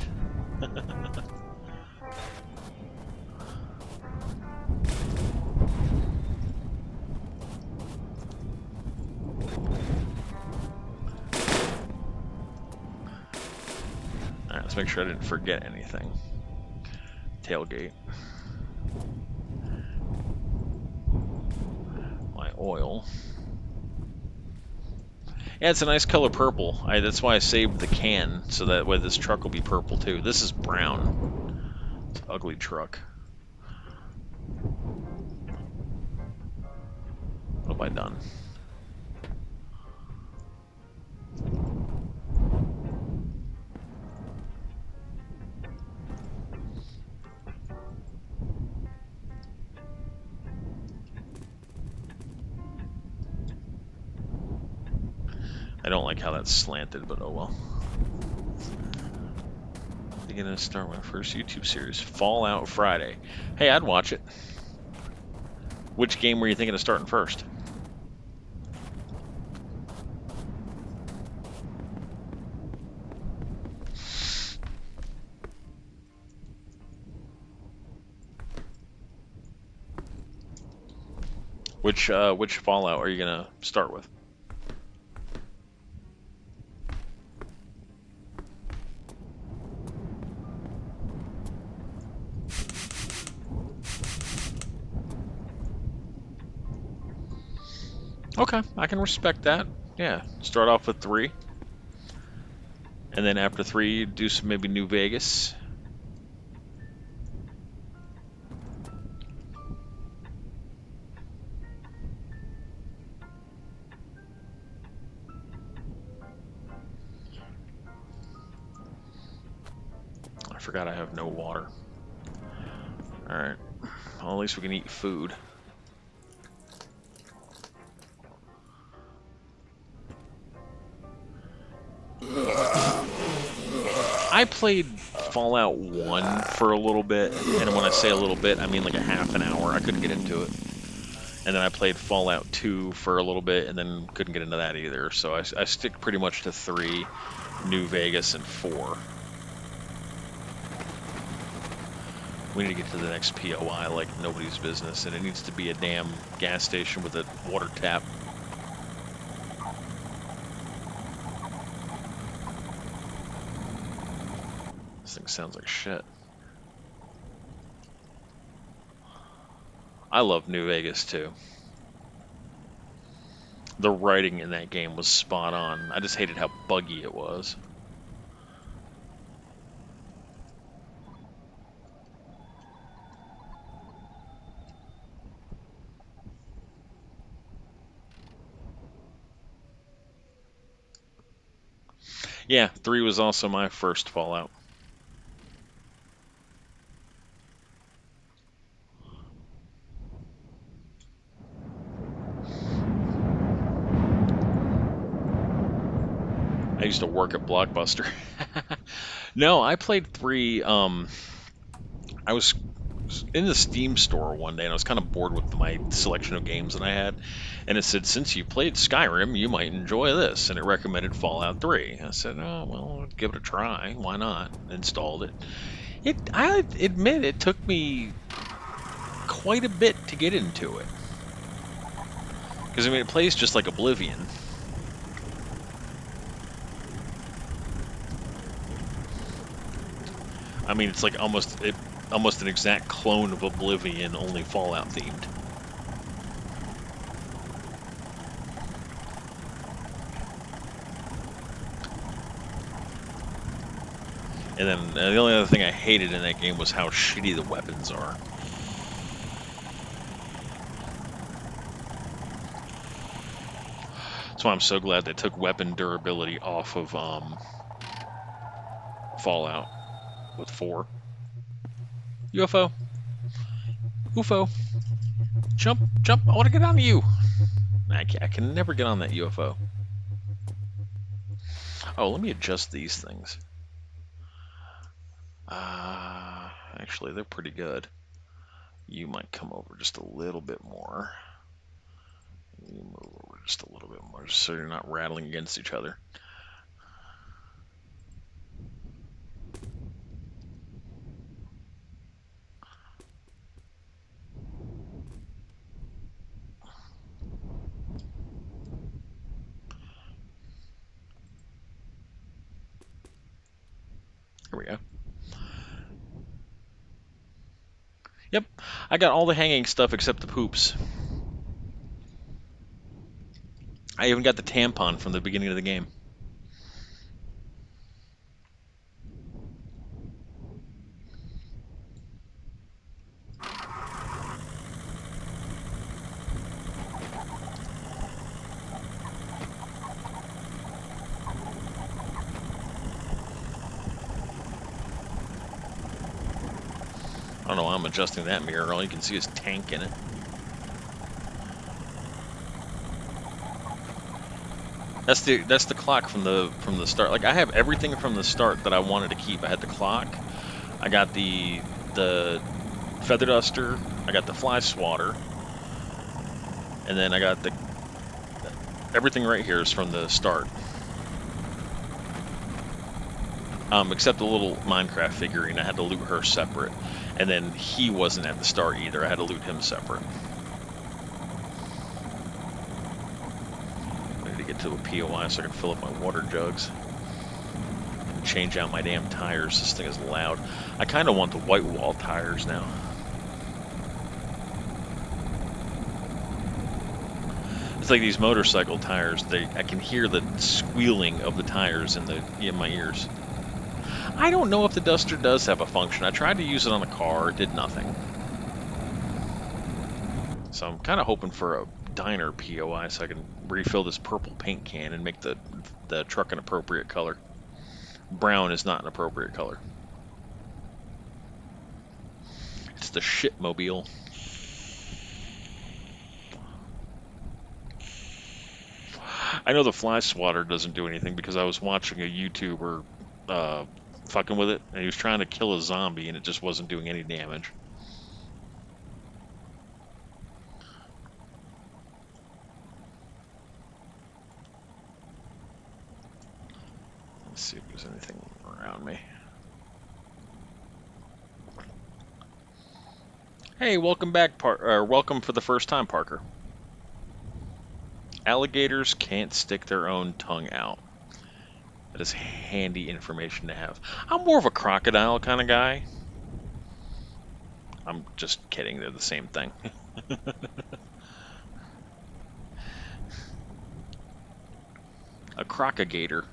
make sure I didn't forget anything. Tailgate. My oil. Yeah, it's a nice color purple. That's why I saved the can, so that way this truck will be purple too. This is brown. It's an ugly truck. What have I done? I don't like how that's slanted, but oh well. I'm gonna start my first YouTube series, Fallout Friday. Hey, I'd watch it. Which game were you thinking of starting first? Which Fallout are you gonna start with? Okay, I can respect that. Yeah, start off with 3. And then after 3, do some maybe New Vegas. I forgot I have no water. Alright. Well, at least we can eat food. I played Fallout 1 for a little bit, and when I say a little bit, I mean like a half an hour. I couldn't get into it. And then I played Fallout 2 for a little bit, and then couldn't get into that either. So I stick pretty much to 3, New Vegas, and 4. We need to get to the next POI like nobody's business, and it needs to be a damn gas station with a water tap. This thing sounds like shit. I love New Vegas too. The writing in that game was spot on. I just hated how buggy it was. Yeah, 3 was also my first Fallout. I used to work at Blockbuster. No, I played 3. I was in the Steam store one day and I was kind of bored with my selection of games that I had, and it said, since you played Skyrim, you might enjoy this, and it recommended Fallout 3. I said, oh well, I'll give it a try. Why not? Installed it. I admit it took me quite a bit to get into it, because I mean it plays just like Oblivion. I mean it's like almost an exact clone of Oblivion, only Fallout themed. And then the only other thing I hated in that game was how shitty the weapons are. That's why I'm so glad they took weapon durability off of Fallout with 4. UFO. UFO. Jump, jump. I want to get on you. I can never get on that UFO. Oh, let me adjust these things. Actually, they're pretty good. You might come over just a little bit more. You move over just a little bit more, just so you're not rattling against each other. There we go. Yep, I got all the hanging stuff except the poops. I even got the tampon from the beginning of the game. I don't know why I'm adjusting that mirror. All you can see is tank in it. That's the clock from the start. Like I have everything from the start that I wanted to keep. I had the clock. I got the feather duster. I got the fly swatter. And then I got the everything right here is from the start. Except the little Minecraft figurine. I had to loot her separate. And then he wasn't at the start either. I had to loot him separate. I need to get to a POI so I can fill up my water jugs. And change out my damn tires. This thing is loud. I kind of want the white wall tires now. It's like these motorcycle tires. I can hear the squealing of the tires in my ears. I don't know if the duster does have a function. I tried to use it on a car. It did nothing. So I'm kind of hoping for a diner POI so I can refill this purple paint can and make the truck an appropriate color. Brown is not an appropriate color. It's the shitmobile. I know the fly swatter doesn't do anything because I was watching a YouTuber fucking with it, and he was trying to kill a zombie, and it just wasn't doing any damage. Let's see if there's anything around me. Hey, welcome back, welcome for the first time, Parker. Alligators can't stick their own tongue out. That is handy information to have. I'm more of a crocodile kind of guy. I'm just kidding, they're the same thing. A crocagator.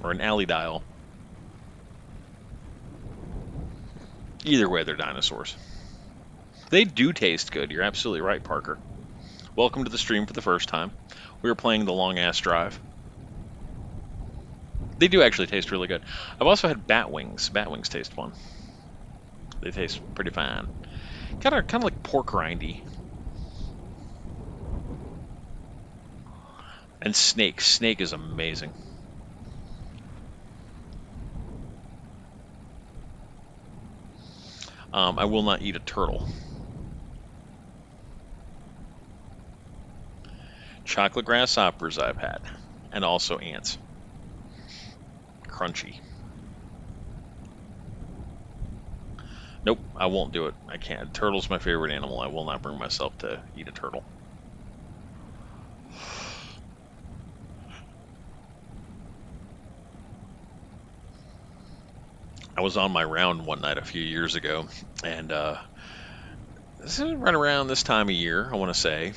Or an allidile. Either way, they're dinosaurs. They do taste good. You're absolutely right, Parker. Welcome to the stream for the first time. We were playing the long-ass drive. They do actually taste really good. I've also had bat wings. Bat wings taste fun. They taste pretty fine. Kind of like pork rindy. And snake. Snake is amazing. I will not eat a turtle. Chocolate grasshoppers I've had. And also ants. Crunchy. Nope, I won't do it. I can't. Turtle's my favorite animal. I will not bring myself to eat a turtle. I was on my round one night a few years ago, and this is right around this time of year, I want to say.